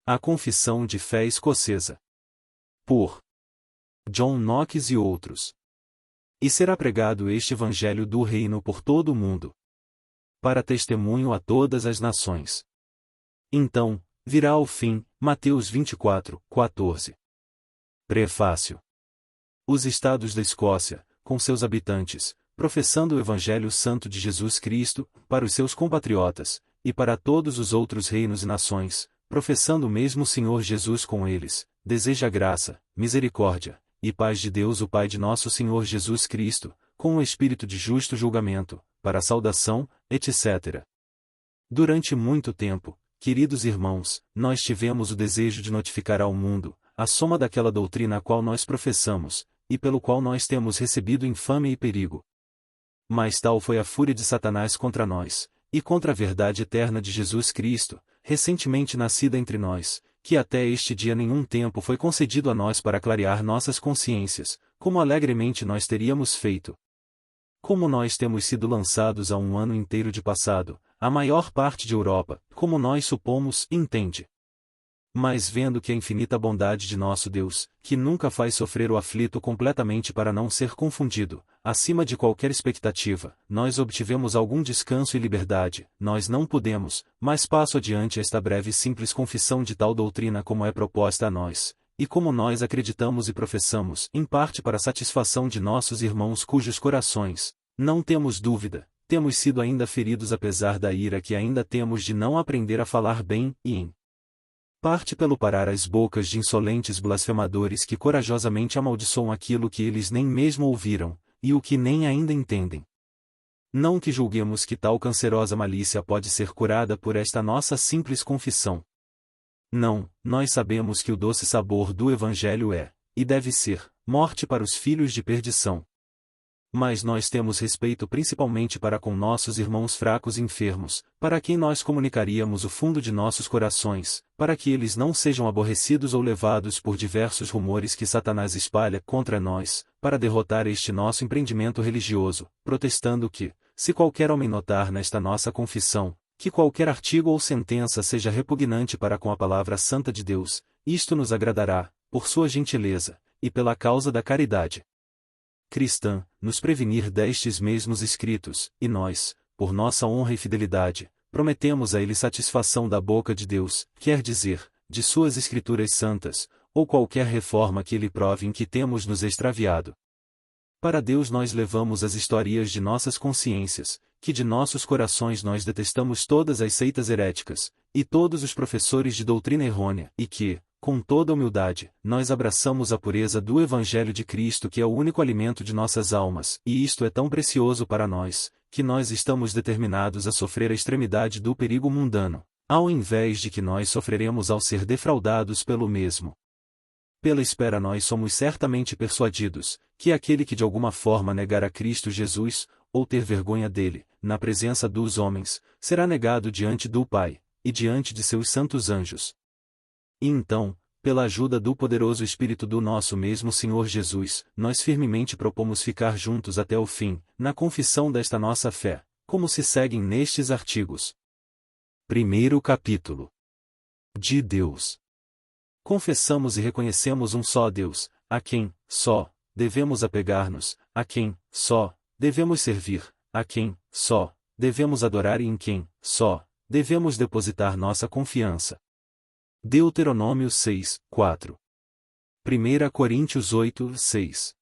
A Confissão de Fé Escocesa. Por John Knox e outros. E será pregado este Evangelho do Reino por todo o mundo, para testemunho a todas as nações. Então virá o fim. Mateus 24, 14. Prefácio. Os estados da Escócia, com seus habitantes, professando o Evangelho Santo de Jesus Cristo, para os seus compatriotas, e para todos os outros reinos e nações, professando o mesmo Senhor Jesus com eles, deseja graça, misericórdia, e paz de Deus o Pai de nosso Senhor Jesus Cristo, com o espírito de justo julgamento, para a saudação, etc. Durante muito tempo, queridos irmãos, nós tivemos o desejo de notificar ao mundo a soma daquela doutrina a qual nós professamos, e pelo qual nós temos recebido infâmia e perigo. Mas tal foi a fúria de Satanás contra nós, e contra a verdade eterna de Jesus Cristo, recentemente nascida entre nós, que até este dia nenhum tempo foi concedido a nós para clarear nossas consciências, como alegremente nós teríamos feito. Como nós temos sido lançados há um ano inteiro de passado, a maior parte de Europa, como nós supomos, entende. Mas vendo que a infinita bondade de nosso Deus, que nunca faz sofrer o aflito completamente para não ser confundido, acima de qualquer expectativa, nós obtivemos algum descanso e liberdade, nós não podemos, mas passo adiante esta breve e simples confissão de tal doutrina como é proposta a nós, e como nós acreditamos e professamos, em parte para a satisfação de nossos irmãos cujos corações, não temos dúvida, temos sido ainda feridos apesar da ira que ainda temos de não aprender a falar bem, e em parte pelo parar as bocas de insolentes blasfemadores que corajosamente amaldiçoam aquilo que eles nem mesmo ouviram, e o que nem ainda entendem. Não que julguemos que tal cancerosa malícia pode ser curada por esta nossa simples confissão. Não, nós sabemos que o doce sabor do Evangelho é, e deve ser, morte para os filhos de perdição. Mas nós temos respeito principalmente para com nossos irmãos fracos e enfermos, para quem nós comunicaríamos o fundo de nossos corações, para que eles não sejam aborrecidos ou levados por diversos rumores que Satanás espalha contra nós, para derrotar este nosso empreendimento religioso, protestando que, se qualquer homem notar nesta nossa confissão, que qualquer artigo ou sentença seja repugnante para com a palavra santa de Deus, isto nos agradará, por sua gentileza, e pela causa da caridade cristã, nos prevenir destes mesmos escritos, e nós, por nossa honra e fidelidade, prometemos a ele satisfação da boca de Deus, quer dizer, de suas escrituras santas, ou qualquer reforma que ele prove em que temos nos extraviado. Para Deus nós levamos as historias de nossas consciências, que de nossos corações nós detestamos todas as seitas heréticas, e todos os professores de doutrina errônea, e que, com toda humildade, nós abraçamos a pureza do Evangelho de Cristo que é o único alimento de nossas almas, e isto é tão precioso para nós, que nós estamos determinados a sofrer a extremidade do perigo mundano, ao invés de que nós sofreremos ao ser defraudados pelo mesmo. Pela espera nós somos certamente persuadidos, que aquele que de alguma forma negar a Cristo Jesus, ou ter vergonha dele, na presença dos homens, será negado diante do Pai, e diante de seus santos anjos. E então, pela ajuda do poderoso Espírito do nosso mesmo Senhor Jesus, nós firmemente propomos ficar juntos até o fim, na confissão desta nossa fé, como se seguem nestes artigos. Primeiro capítulo. De Deus. Confessamos e reconhecemos um só Deus, a quem, só, devemos apegar-nos, a quem, só, devemos servir, a quem, só, devemos adorar e em quem, só, devemos depositar nossa confiança. Deuteronômio 6, 4. 1 Coríntios 8, 6.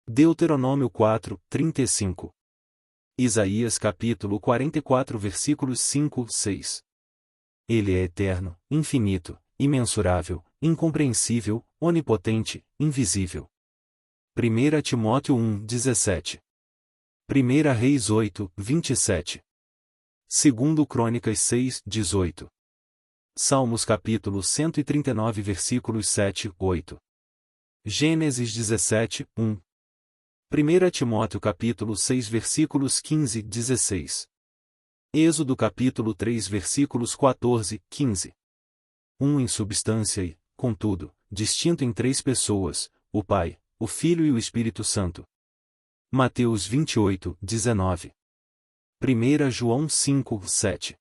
Deuteronômio 4, 35. Isaías capítulo 44 versículos 5, 6. Ele é eterno, infinito, imensurável, incompreensível, onipotente, invisível. 1 Timóteo 1, 17. 1 Reis 8, 27. 2 Crônicas 6, 18. Salmos capítulo 139 versículos 7, 8. Gênesis 17, 1. 1 Timóteo capítulo 6 versículos 15, 16. Êxodo capítulo 3 versículos 14, 15. Um em substância e, contudo, distinto em três pessoas, o Pai, o Filho e o Espírito Santo. Mateus 28, 19. 1 João 5, 7.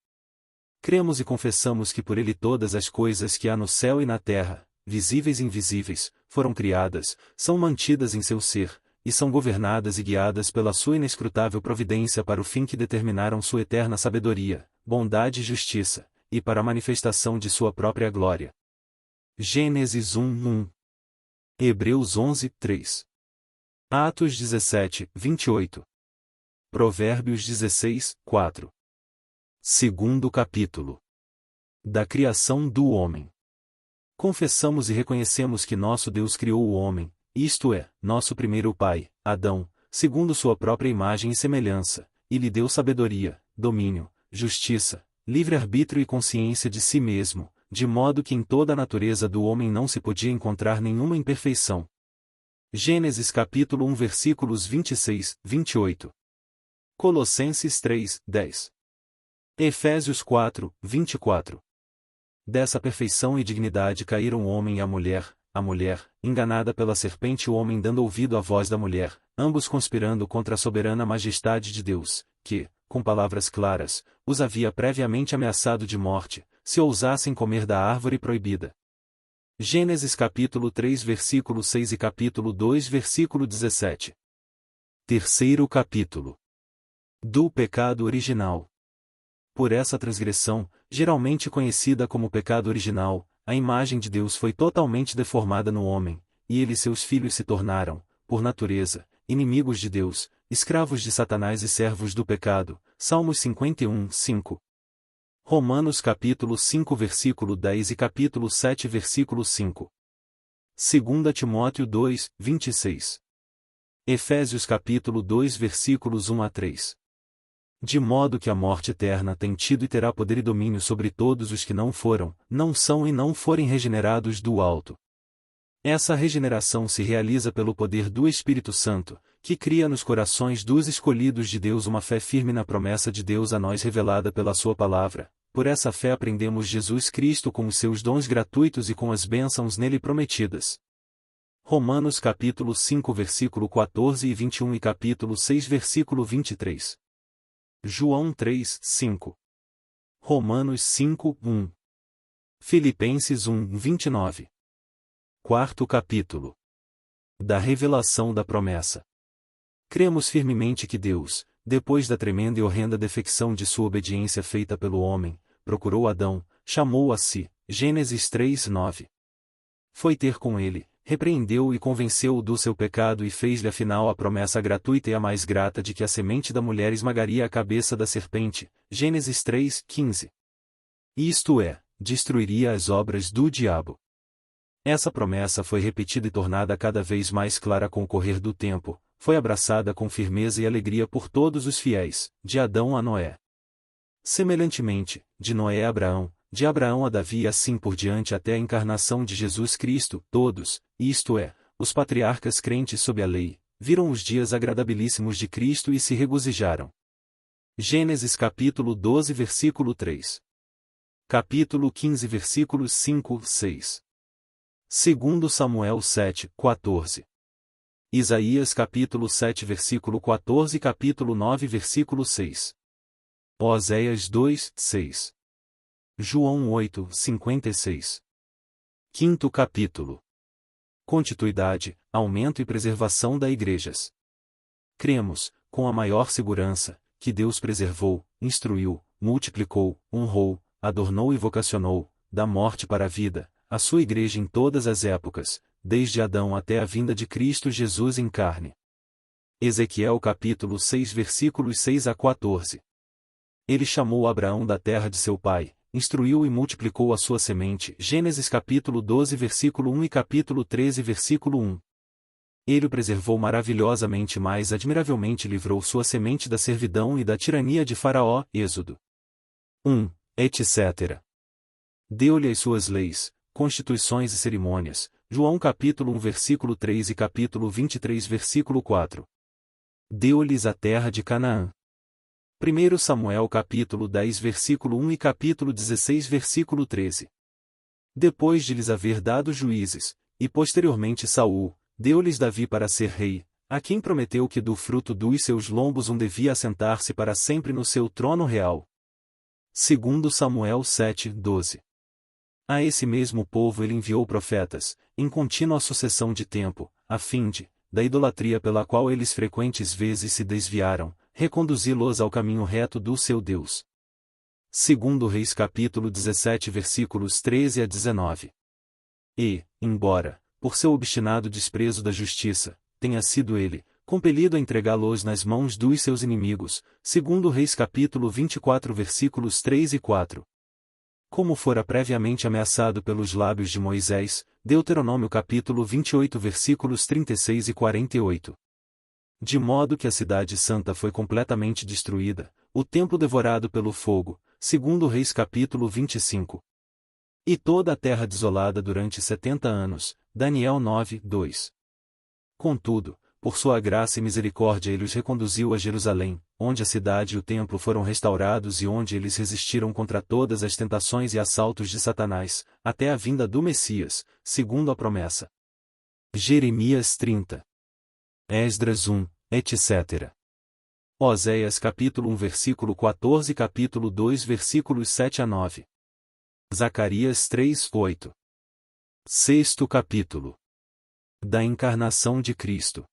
Cremos e confessamos que por ele todas as coisas que há no céu e na terra, visíveis e invisíveis, foram criadas, são mantidas em seu ser, e são governadas e guiadas pela sua inescrutável providência para o fim que determinaram sua eterna sabedoria, bondade e justiça, e para a manifestação de sua própria glória. Gênesis 1:1. Hebreus 11:3. Atos 17:28. Provérbios 16:4. Segundo capítulo. Da criação do homem. Confessamos e reconhecemos que nosso Deus criou o homem, isto é, nosso primeiro pai, Adão, segundo sua própria imagem e semelhança, e lhe deu sabedoria, domínio, justiça, livre-arbítrio e consciência de si mesmo, de modo que em toda a natureza do homem não se podia encontrar nenhuma imperfeição. Gênesis capítulo 1 versículos 26, 28. Colossenses 3, 10. Efésios 4, 24. Dessa perfeição e dignidade caíram o homem e a mulher, enganada pela serpente e o homem dando ouvido à voz da mulher, ambos conspirando contra a soberana majestade de Deus, que, com palavras claras, os havia previamente ameaçado de morte, se ousassem comer da árvore proibida. Gênesis capítulo 3 versículo 6 e capítulo 2 versículo 17. Terceiro capítulo. Do pecado original. Por essa transgressão, geralmente conhecida como pecado original, a imagem de Deus foi totalmente deformada no homem, e ele e seus filhos se tornaram, por natureza, inimigos de Deus, escravos de Satanás e servos do pecado. Salmos 51, 5. Romanos capítulo 5 versículo 10 e capítulo 7 versículo 5. 2 Timóteo 2, 26. Efésios capítulo 2 versículos 1 a 3. De modo que a morte eterna tem tido e terá poder e domínio sobre todos os que não foram, não são e não forem regenerados do alto. Essa regeneração se realiza pelo poder do Espírito Santo, que cria nos corações dos escolhidos de Deus uma fé firme na promessa de Deus a nós revelada pela sua palavra. Por essa fé aprendemos Jesus Cristo com os seus dons gratuitos e com as bênçãos nele prometidas. Romanos capítulo 5 versículo 14 e 21 e capítulo 6 versículo 23. João 3, 5. Romanos 5, 1. Filipenses 1, 29. Quarto capítulo. Da revelação da promessa. Cremos firmemente que Deus, depois da tremenda e horrenda defecção de sua obediência feita pelo homem, procurou Adão, chamou-o a si. Gênesis 3, 9. Foi ter com ele, repreendeu-o e convenceu-o do seu pecado e fez-lhe afinal a promessa gratuita e a mais grata de que a semente da mulher esmagaria a cabeça da serpente. Gênesis 3, 15. Isto é, destruiria as obras do diabo. Essa promessa foi repetida e tornada cada vez mais clara com o correr do tempo, foi abraçada com firmeza e alegria por todos os fiéis, de Adão a Noé. Semelhantemente, de Noé a Abraão, de Abraão a Davi e assim por diante até a encarnação de Jesus Cristo, todos, isto é, os patriarcas crentes sob a lei, viram os dias agradabilíssimos de Cristo e se regozijaram. Gênesis capítulo 12 versículo 3. Capítulo 15 versículos 5, 6. Segundo Samuel 7, 14. Isaías capítulo 7 versículo 14 e capítulo 9 versículo 6. Oséias 2, 6. João 8, 56. Quinto capítulo. Constituidade, aumento e preservação da igrejas. Cremos, com a maior segurança, que Deus preservou, instruiu, multiplicou, honrou, adornou e vocacionou, da morte para a vida, a sua igreja em todas as épocas, desde Adão até a vinda de Cristo Jesus em carne. Ezequiel capítulo 6 versículos 6 a 14. Ele chamou Abraão da terra de seu pai, instruiu e multiplicou a sua semente. Gênesis capítulo 12 versículo 1 e capítulo 13 versículo 1. Ele o preservou maravilhosamente, mais admiravelmente livrou sua semente da servidão e da tirania de Faraó. Êxodo 1, etc. Deu-lhe as suas leis, constituições e cerimônias. João capítulo 1 versículo 3 e capítulo 23 versículo 4. Deu-lhes a terra de Canaã. 1 Samuel capítulo 10 versículo 1 e capítulo 16 versículo 13. Depois de lhes haver dado juízes, e posteriormente Saul, deu-lhes Davi para ser rei, a quem prometeu que do fruto dos seus lombos devia assentar-se para sempre no seu trono real. Segundo Samuel 7:12. A esse mesmo povo ele enviou profetas, em contínua sucessão de tempo, a fim de, da idolatria pela qual eles frequentes vezes se desviaram, reconduzi-los ao caminho reto do seu Deus. Segundo Reis capítulo 17 versículos 13 a 19. E, embora, por seu obstinado desprezo da justiça, tenha sido ele, compelido a entregá-los nas mãos dos seus inimigos, segundo Reis capítulo 24 versículos 3 e 4. Como fora previamente ameaçado pelos lábios de Moisés, Deuteronômio capítulo 28 versículos 36 e 48. De modo que a cidade santa foi completamente destruída, o templo devorado pelo fogo, segundo Reis capítulo 25. E toda a terra desolada durante 70 anos, Daniel 9:2. Contudo, por sua graça e misericórdia ele os reconduziu a Jerusalém, onde a cidade e o templo foram restaurados e onde eles resistiram contra todas as tentações e assaltos de Satanás, até a vinda do Messias, segundo a promessa. Jeremias 30. Esdras 1, etc. Oséias capítulo 1 versículo 14 e capítulo 2 versículos 7 a 9. Zacarias 3:8. Sexto capítulo. Da encarnação de Cristo.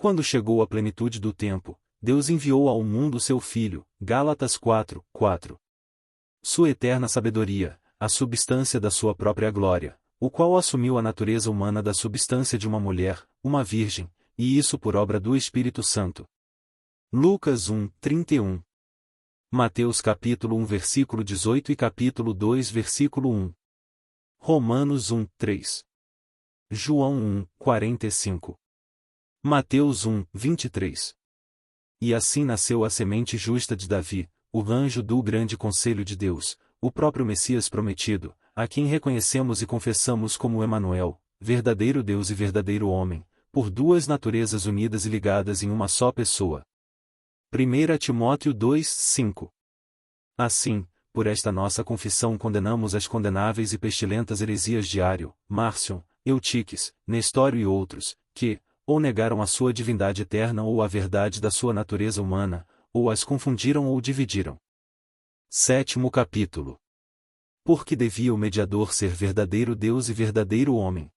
Quando chegou a plenitude do tempo, Deus enviou ao mundo seu Filho, Gálatas 4:4. Sua eterna sabedoria, a substância da sua própria glória, o qual assumiu a natureza humana da substância de uma mulher, uma virgem, e isso por obra do Espírito Santo. Lucas 1:31. Mateus capítulo 1 versículo 18 e capítulo 2 versículo 1. Romanos 1:3. João 1:45. Mateus 1:23. E assim nasceu a semente justa de Davi, o anjo do grande conselho de Deus, o próprio Messias prometido, a quem reconhecemos e confessamos como Emanuel, verdadeiro Deus e verdadeiro homem, por duas naturezas unidas e ligadas em uma só pessoa. 1 Timóteo 2:5. Assim, por esta nossa confissão condenamos as condenáveis e pestilentas heresias de Ario, Márcion, Eutiques, Nestório e outros, que, ou negaram a sua divindade eterna ou a verdade da sua natureza humana, ou as confundiram ou dividiram. Sétimo capítulo. Porque devia o mediador ser verdadeiro Deus e verdadeiro homem.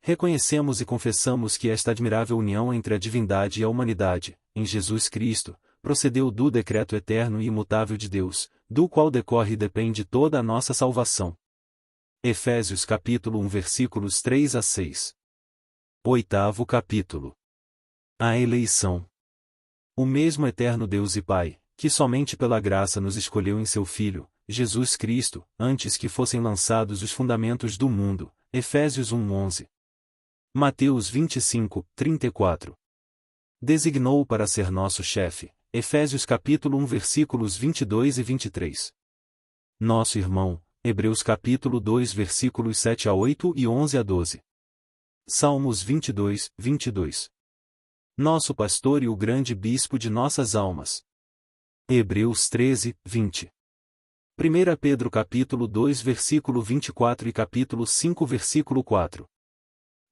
Reconhecemos e confessamos que esta admirável união entre a divindade e a humanidade, em Jesus Cristo, procedeu do decreto eterno e imutável de Deus, do qual decorre e depende toda a nossa salvação. Efésios capítulo 1 versículos 3 a 6. Oitavo capítulo. A eleição. O mesmo eterno Deus e Pai, que somente pela graça nos escolheu em seu Filho, Jesus Cristo, antes que fossem lançados os fundamentos do mundo, Efésios 1:11. Mateus 25:34. Designou-o para ser nosso chefe, Efésios capítulo 1 versículos 22 e 23. Nosso irmão, Hebreus capítulo 2 versículos 7 a 8 e 11 a 12. Salmos 22:22. Nosso pastor e o grande bispo de nossas almas. Hebreus 13:20. 1 Pedro capítulo 2 versículo 24 e capítulo 5 versículo 4.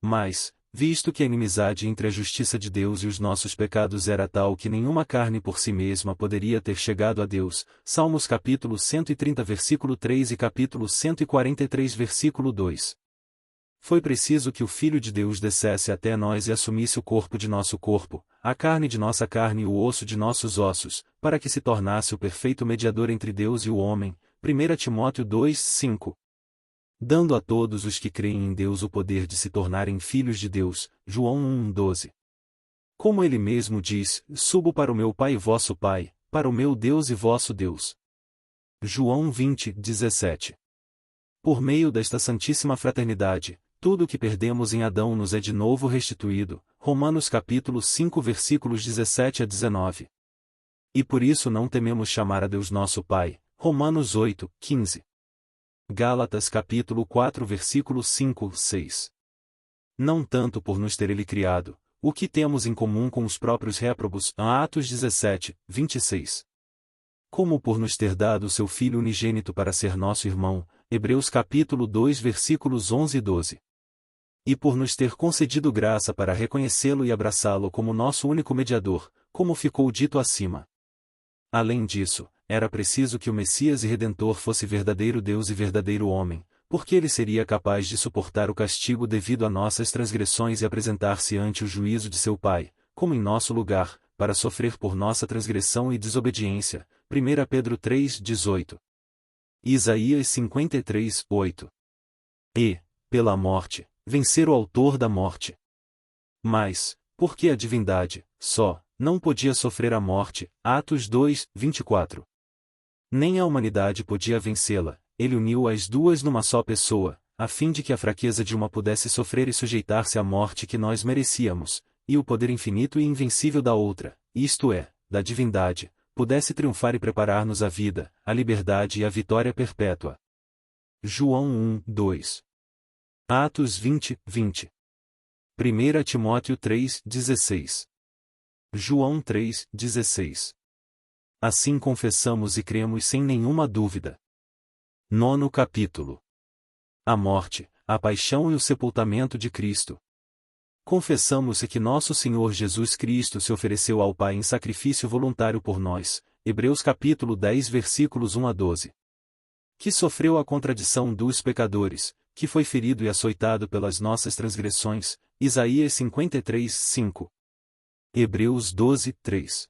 Mas, visto que a inimizade entre a justiça de Deus e os nossos pecados era tal que nenhuma carne por si mesma poderia ter chegado a Deus, Salmos capítulo 130 versículo 3 e capítulo 143 versículo 2. Foi preciso que o Filho de Deus descesse até nós e assumisse o corpo de nosso corpo, a carne de nossa carne e o osso de nossos ossos, para que se tornasse o perfeito mediador entre Deus e o homem. 1 Timóteo 2:5. Dando a todos os que creem em Deus o poder de se tornarem filhos de Deus. João 1:12. Como ele mesmo diz: subo para o meu Pai e vosso Pai, para o meu Deus e vosso Deus. João 20:17. Por meio desta santíssima fraternidade, tudo o que perdemos em Adão nos é de novo restituído. Romanos capítulo 5 versículos 17 a 19. E por isso não tememos chamar a Deus nosso Pai. Romanos 8:15. Gálatas capítulo 4 versículo 5, 6. Não tanto por nos ter ele criado, o que temos em comum com os próprios réprobos, Atos 17:26. Como por nos ter dado o seu Filho unigênito para ser nosso irmão, Hebreus capítulo 2 versículos 11 e 12. E por nos ter concedido graça para reconhecê-lo e abraçá-lo como nosso único mediador, como ficou dito acima. Além disso, era preciso que o Messias e Redentor fosse verdadeiro Deus e verdadeiro homem, porque ele seria capaz de suportar o castigo devido a nossas transgressões e apresentar-se ante o juízo de seu Pai, como em nosso lugar, para sofrer por nossa transgressão e desobediência. 1 Pedro 3:18. Isaías 53:8. E, pela morte, vencer o autor da morte. Mas, porque a divindade, só, não podia sofrer a morte, Atos 2:24. Nem a humanidade podia vencê-la, ele uniu as duas numa só pessoa, a fim de que a fraqueza de uma pudesse sofrer e sujeitar-se à morte que nós merecíamos, e o poder infinito e invencível da outra, isto é, da divindade, pudesse triunfar e preparar-nos a vida, a liberdade e a vitória perpétua. João 1:2. Atos 20:20. 1 Timóteo 3:16. João 3:16. Assim confessamos e cremos sem nenhuma dúvida. 9º capítulo. A morte, a paixão e o sepultamento de Cristo. Confessamos que nosso Senhor Jesus Cristo se ofereceu ao Pai em sacrifício voluntário por nós, Hebreus capítulo 10 versículos 1 a 12. Que sofreu a contradição dos pecadores, que foi ferido e açoitado pelas nossas transgressões, Isaías 53:5. Hebreus 12:3.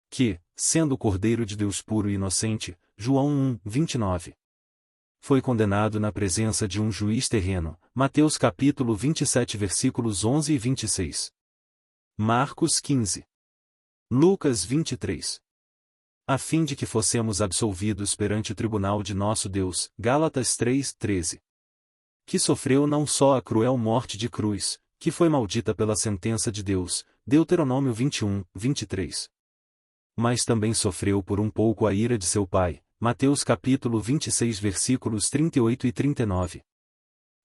Que, sendo o Cordeiro de Deus puro e inocente, João 1:29. Foi condenado na presença de um juiz terreno, Mateus capítulo 27 versículos 11 e 26. Marcos 15. Lucas 23. A fim de que fossemos absolvidos perante o tribunal de nosso Deus, Gálatas 3:13. Que sofreu não só a cruel morte de cruz, que foi maldita pela sentença de Deus, Deuteronômio 21:23. Mas também sofreu por um pouco a ira de seu Pai, Mateus capítulo 26 versículos 38 e 39.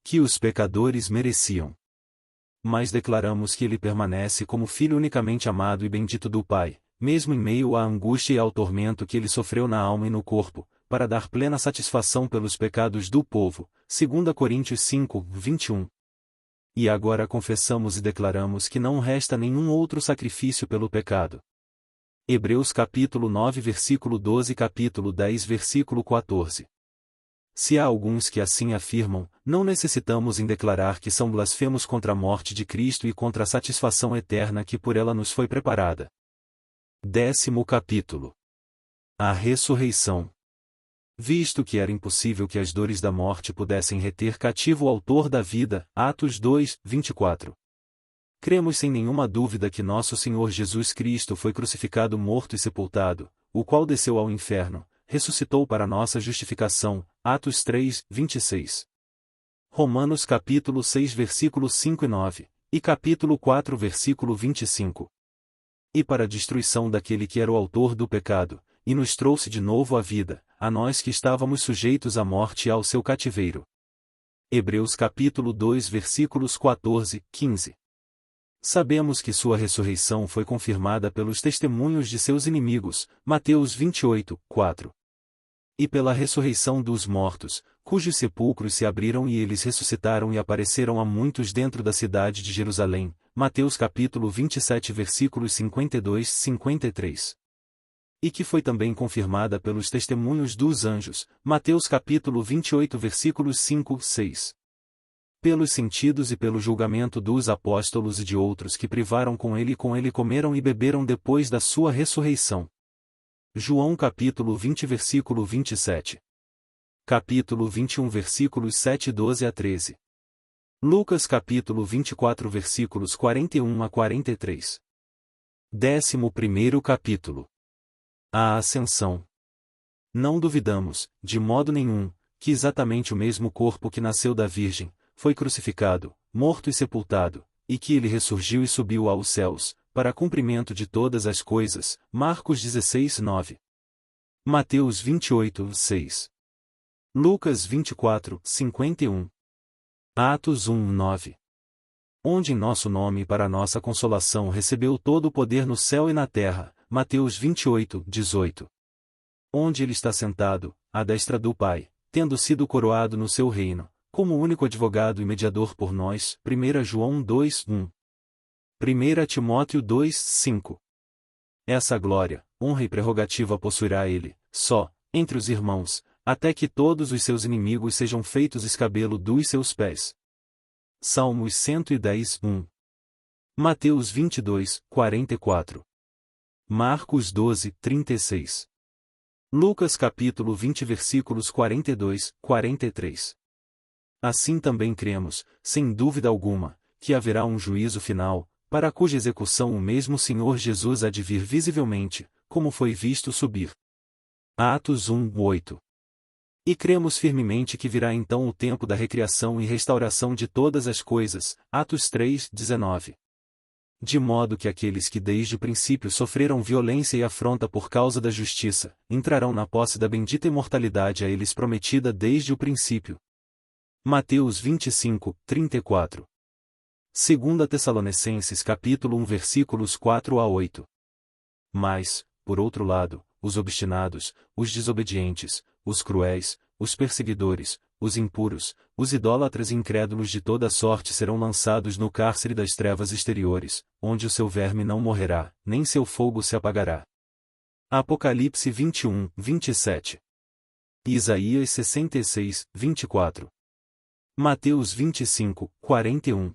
Que os pecadores mereciam. Mas declaramos que ele permanece como Filho unicamente amado e bendito do Pai, mesmo em meio à angústia e ao tormento que ele sofreu na alma e no corpo, para dar plena satisfação pelos pecados do povo, 2 Coríntios 5:21. E agora confessamos e declaramos que não resta nenhum outro sacrifício pelo pecado. Hebreus capítulo 9 versículo 12 e capítulo 10 versículo 14. Se há alguns que assim afirmam, não necessitamos em declarar que são blasfemos contra a morte de Cristo e contra a satisfação eterna que por ela nos foi preparada. 10º capítulo. A ressurreição. Visto que era impossível que as dores da morte pudessem reter cativo o autor da vida, Atos 2:24. Cremos sem nenhuma dúvida que nosso Senhor Jesus Cristo foi crucificado, morto e sepultado, o qual desceu ao inferno, ressuscitou para nossa justificação, Atos 3:26. Romanos capítulo 6 versículos 5 e 9, e capítulo 4 versículo 25. E para a destruição daquele que era o autor do pecado, e nos trouxe de novo à vida, a nós que estávamos sujeitos à morte e ao seu cativeiro. Hebreus capítulo 2 versículos 14, 15. Sabemos que sua ressurreição foi confirmada pelos testemunhos de seus inimigos, Mateus 28:4. E pela ressurreição dos mortos, cujos sepulcros se abriram e eles ressuscitaram e apareceram a muitos dentro da cidade de Jerusalém, Mateus capítulo 27 versículos 52-53. E que foi também confirmada pelos testemunhos dos anjos, Mateus capítulo 28 versículos 5-6. Pelos sentidos e pelo julgamento dos apóstolos e de outros que privaram com ele comeram e beberam depois da sua ressurreição. João capítulo 20 versículo 27. Capítulo 21 versículos 7-12-13. Lucas capítulo 24 versículos 41-43. 11º capítulo. A Ascensão. Não duvidamos, de modo nenhum, que exatamente o mesmo corpo que nasceu da Virgem, foi crucificado, morto e sepultado, e que ele ressurgiu e subiu aos céus, para cumprimento de todas as coisas, Marcos 16:9. Mateus 28:6. Lucas 24:51. Atos 1:9. Onde em nosso nome e para nossa consolação recebeu todo o poder no céu e na terra, Mateus 28:18. Onde ele está sentado, à destra do Pai, tendo sido coroado no seu reino, como único advogado e mediador por nós, 1 João 2:1. 1 Timóteo 2:5. Essa glória, honra e prerrogativa possuirá ele, só, entre os irmãos, até que todos os seus inimigos sejam feitos escabelo dos seus pés. Salmos 110, 1. Mateus 22, 44. Marcos 12, 36. Lucas capítulo 20 versículos 42, 43. Assim também cremos, sem dúvida alguma, que haverá um juízo final, para cuja execução o mesmo Senhor Jesus há de vir visivelmente, como foi visto subir. Atos 1, 8. E cremos firmemente que virá então o tempo da recriação e restauração de todas as coisas. Atos 3, 19. De modo que aqueles que desde o princípio sofreram violência e afronta por causa da justiça, entrarão na posse da bendita imortalidade a eles prometida desde o princípio. Mateus 25, 34. 2 Tessalonicenses capítulo 1 versículos 4 a 8. Mas, por outro lado, os obstinados, os desobedientes, os cruéis, os perseguidores, os impuros, os idólatras e incrédulos de toda sorte serão lançados no cárcere das trevas exteriores, onde o seu verme não morrerá, nem seu fogo se apagará. Apocalipse 21, 27. Isaías 66, 24. Mateus 25, 41.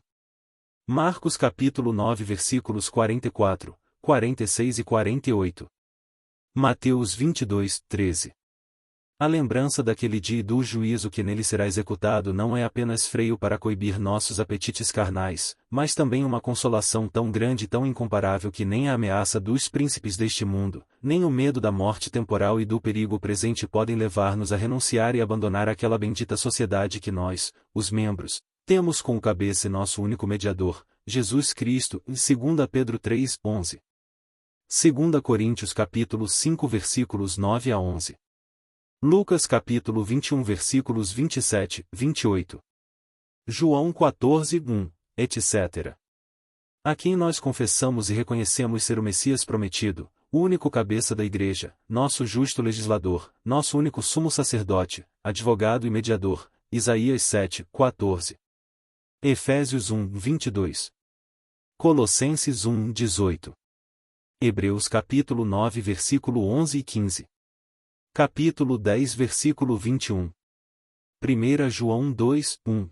Marcos capítulo 9 versículos 44, 46 e 48. Mateus 22, 13. A lembrança daquele dia e do juízo que nele será executado não é apenas freio para coibir nossos apetites carnais, mas também uma consolação tão grande e tão incomparável que nem a ameaça dos príncipes deste mundo, nem o medo da morte temporal e do perigo presente podem levar-nos a renunciar e abandonar aquela bendita sociedade que nós, os membros, temos como cabeça e nosso único mediador, Jesus Cristo, em 2 Pedro 3, 11. 2 Coríntios capítulo 5 versículos 9 a 11. Lucas capítulo 21 versículos 27, 28. João 14, 1, etc. A quem nós confessamos e reconhecemos ser o Messias prometido, o único cabeça da Igreja, nosso justo legislador, nosso único sumo sacerdote, advogado e mediador, Isaías 7, 14. Efésios 1, 22. Colossenses 1, 18. Hebreus capítulo 9 versículo 11 e 15. Capítulo 10 versículo 21. 1 João 2, 1.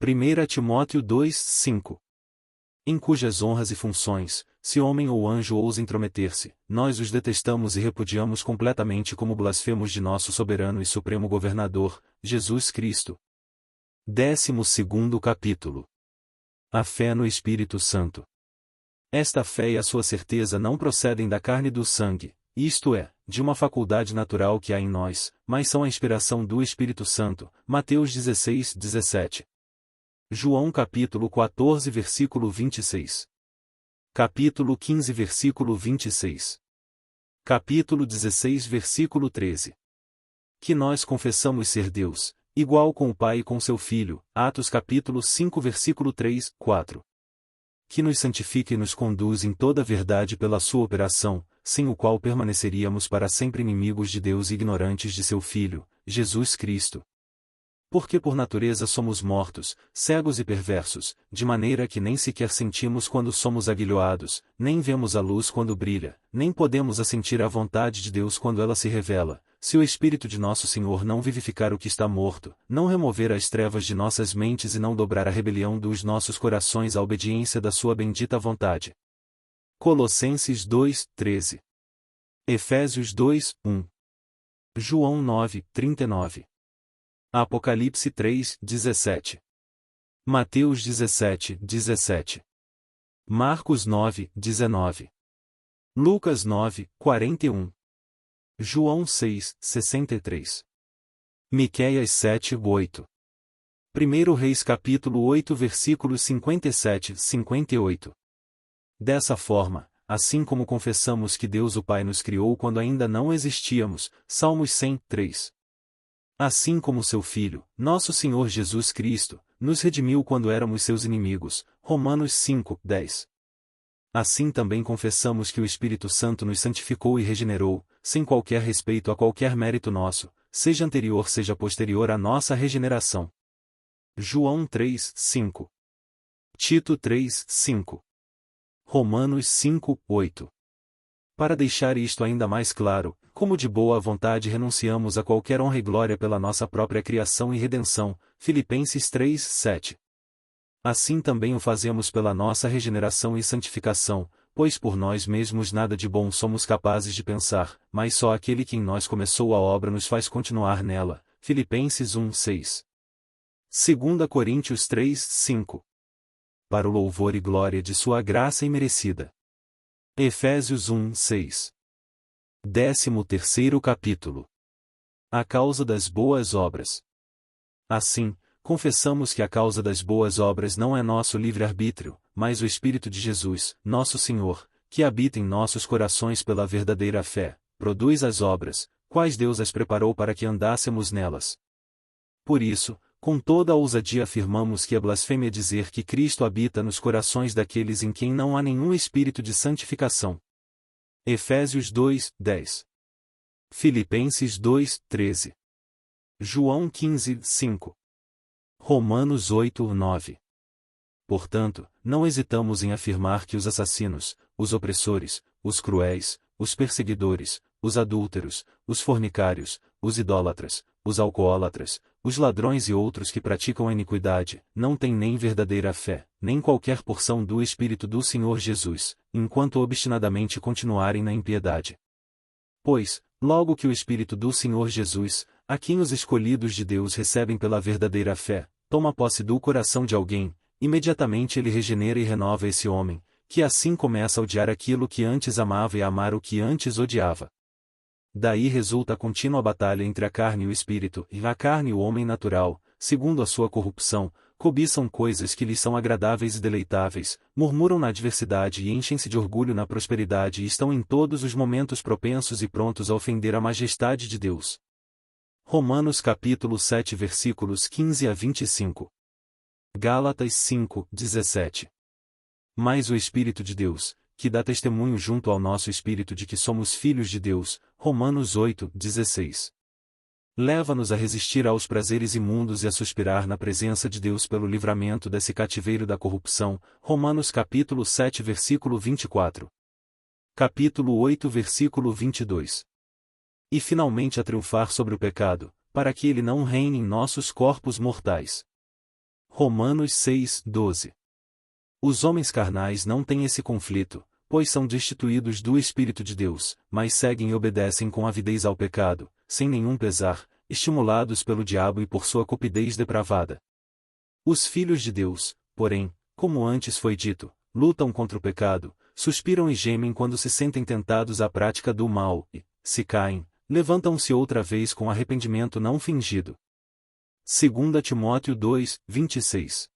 1 Timóteo 2, 5. Em cujas honras e funções, se homem ou anjo ousa intrometer-se, nós os detestamos e repudiamos completamente como blasfemos de nosso soberano e supremo governador, Jesus Cristo. 12º capítulo. A fé no Espírito Santo. Esta fé e a sua certeza não procedem da carne e do sangue, isto é, de uma faculdade natural que há em nós, mas são a inspiração do Espírito Santo. Mateus 16, 17. João capítulo 14 versículo 26. Capítulo 15 versículo 26. Capítulo 16 versículo 13. Que nós confessamos ser Deus, igual com o Pai e com seu Filho. Atos capítulo 5 versículo 3, 4. Que nos santifica e nos conduz em toda a verdade pela sua operação, sem o qual permaneceríamos para sempre inimigos de Deus e ignorantes de seu Filho, Jesus Cristo. Porque por natureza somos mortos, cegos e perversos, de maneira que nem sequer sentimos quando somos aguilhoados, nem vemos a luz quando brilha, nem podemos assentir à vontade de Deus quando ela se revela, se o Espírito de nosso Senhor não vivificar o que está morto, não remover as trevas de nossas mentes e não dobrar a rebelião dos nossos corações à obediência da sua bendita vontade. Colossenses 2, 13. Efésios 2, 1. João 9, 39. Apocalipse 3, 17. Mateus 17, 17. Marcos 9, 19. Lucas 9, 41. João 6, 63. Miqueias 7, 8. 1 Reis capítulo 8 versículos 57, 58. Dessa forma, assim como confessamos que Deus o Pai nos criou quando ainda não existíamos, Salmos 100, 3. Assim como seu Filho, nosso Senhor Jesus Cristo, nos redimiu quando éramos seus inimigos, Romanos 5, 10. Assim também confessamos que o Espírito Santo nos santificou e regenerou, sem qualquer respeito a qualquer mérito nosso, seja anterior seja posterior à nossa regeneração. João 3, 5. Tito 3, 5. Romanos 5, 8. Para deixar isto ainda mais claro, como de boa vontade renunciamos a qualquer honra e glória pela nossa própria criação e redenção, Filipenses 3, 7. Assim também o fazemos pela nossa regeneração e santificação, pois por nós mesmos nada de bom somos capazes de pensar, mas só aquele que em nós começou a obra nos faz continuar nela, Filipenses 1, 6. 2 Coríntios 3, 5. Para o louvor e glória de sua graça imerecida. Efésios 1, 6. 13º capítulo. A causa das boas obras. Assim, confessamos que a causa das boas obras não é nosso livre-arbítrio, mas o Espírito de Jesus, nosso Senhor, que habita em nossos corações pela verdadeira fé, produz as obras, quais Deus as preparou para que andássemos nelas. Por isso, com toda a ousadia afirmamos que é blasfêmia dizer que Cristo habita nos corações daqueles em quem não há nenhum espírito de santificação. Efésios 2, 10. Filipenses 2, 13. João 15, 5. Romanos 8, 9. Portanto, não hesitamos em afirmar que os assassinos, os opressores, os cruéis, os perseguidores, os adúlteros, os fornicários, os idólatras, os alcoólatras, os ladrões e outros que praticam a iniquidade, não têm nem verdadeira fé, nem qualquer porção do Espírito do Senhor Jesus, enquanto obstinadamente continuarem na impiedade. Pois, logo que o Espírito do Senhor Jesus, a quem os escolhidos de Deus recebem pela verdadeira fé, toma posse do coração de alguém, imediatamente ele regenera e renova esse homem, que assim começa a odiar aquilo que antes amava e a amar o que antes odiava. Daí resulta a contínua batalha entre a carne e o espírito, e a carne e o homem natural, segundo a sua corrupção, cobiçam coisas que lhes são agradáveis e deleitáveis, murmuram na adversidade e enchem-se de orgulho na prosperidade e estão em todos os momentos propensos e prontos a ofender a majestade de Deus. Romanos capítulo 7 versículos 15 a 25. Gálatas 5, 17. Mas o Espírito de Deus, que dá testemunho junto ao nosso espírito de que somos filhos de Deus, Romanos 8, 16. Leva-nos a resistir aos prazeres imundos e a suspirar na presença de Deus pelo livramento desse cativeiro da corrupção, Romanos capítulo 7 versículo 24. Capítulo 8 versículo 22. E finalmente a triunfar sobre o pecado, para que ele não reine em nossos corpos mortais. Romanos 6, 12. Os homens carnais não têm esse conflito, pois são destituídos do Espírito de Deus, mas seguem e obedecem com avidez ao pecado, sem nenhum pesar, estimulados pelo diabo e por sua cupidez depravada. Os filhos de Deus, porém, como antes foi dito, lutam contra o pecado, suspiram e gemem quando se sentem tentados à prática do mal, e, se caem, levantam-se outra vez com arrependimento não fingido. 2 Timóteo 2, 26.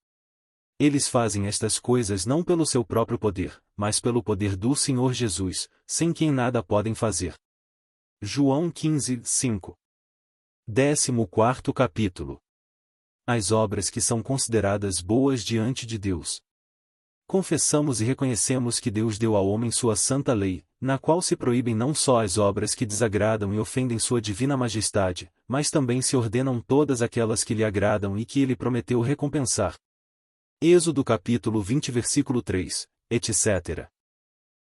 Eles fazem estas coisas não pelo seu próprio poder, mas pelo poder do Senhor Jesus, sem quem nada podem fazer. João 15, 5. 14º capítulo. As obras que são consideradas boas diante de Deus. Confessamos e reconhecemos que Deus deu ao homem sua santa lei, na qual se proíbem não só as obras que desagradam e ofendem sua divina majestade, mas também se ordenam todas aquelas que lhe agradam e que ele prometeu recompensar. Êxodo capítulo 20 versículo 3, etc.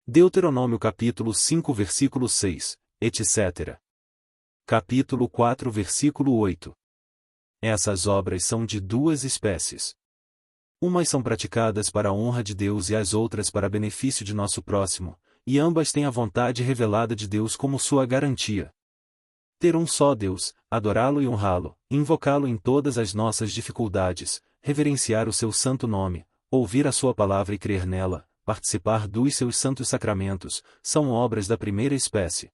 Deuteronômio capítulo 5 versículo 6, etc. Capítulo 4 versículo 8. Essas obras são de duas espécies. Umas são praticadas para a honra de Deus e as outras para benefício de nosso próximo, e ambas têm a vontade revelada de Deus como sua garantia. Ter um só Deus, adorá-lo e honrá-lo, invocá-lo em todas as nossas dificuldades, reverenciar o seu santo nome, ouvir a sua palavra e crer nela, participar dos seus santos sacramentos, são obras da primeira espécie.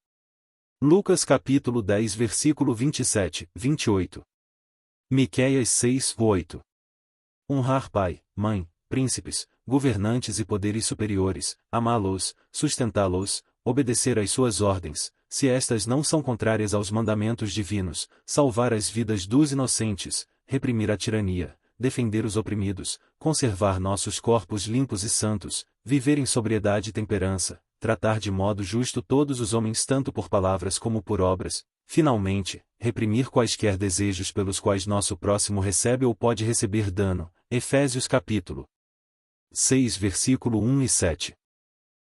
Lucas capítulo 10 versículo 27, 28. Miqueias 6, 8. Honrar pai, mãe, príncipes, governantes e poderes superiores, amá-los, sustentá-los, obedecer às suas ordens, se estas não são contrárias aos mandamentos divinos, salvar as vidas dos inocentes, reprimir a tirania, defender os oprimidos, conservar nossos corpos limpos e santos, viver em sobriedade e temperança, tratar de modo justo todos os homens tanto por palavras como por obras, finalmente, reprimir quaisquer desejos pelos quais nosso próximo recebe ou pode receber dano. Efésios capítulo 6 versículo 1 e 7.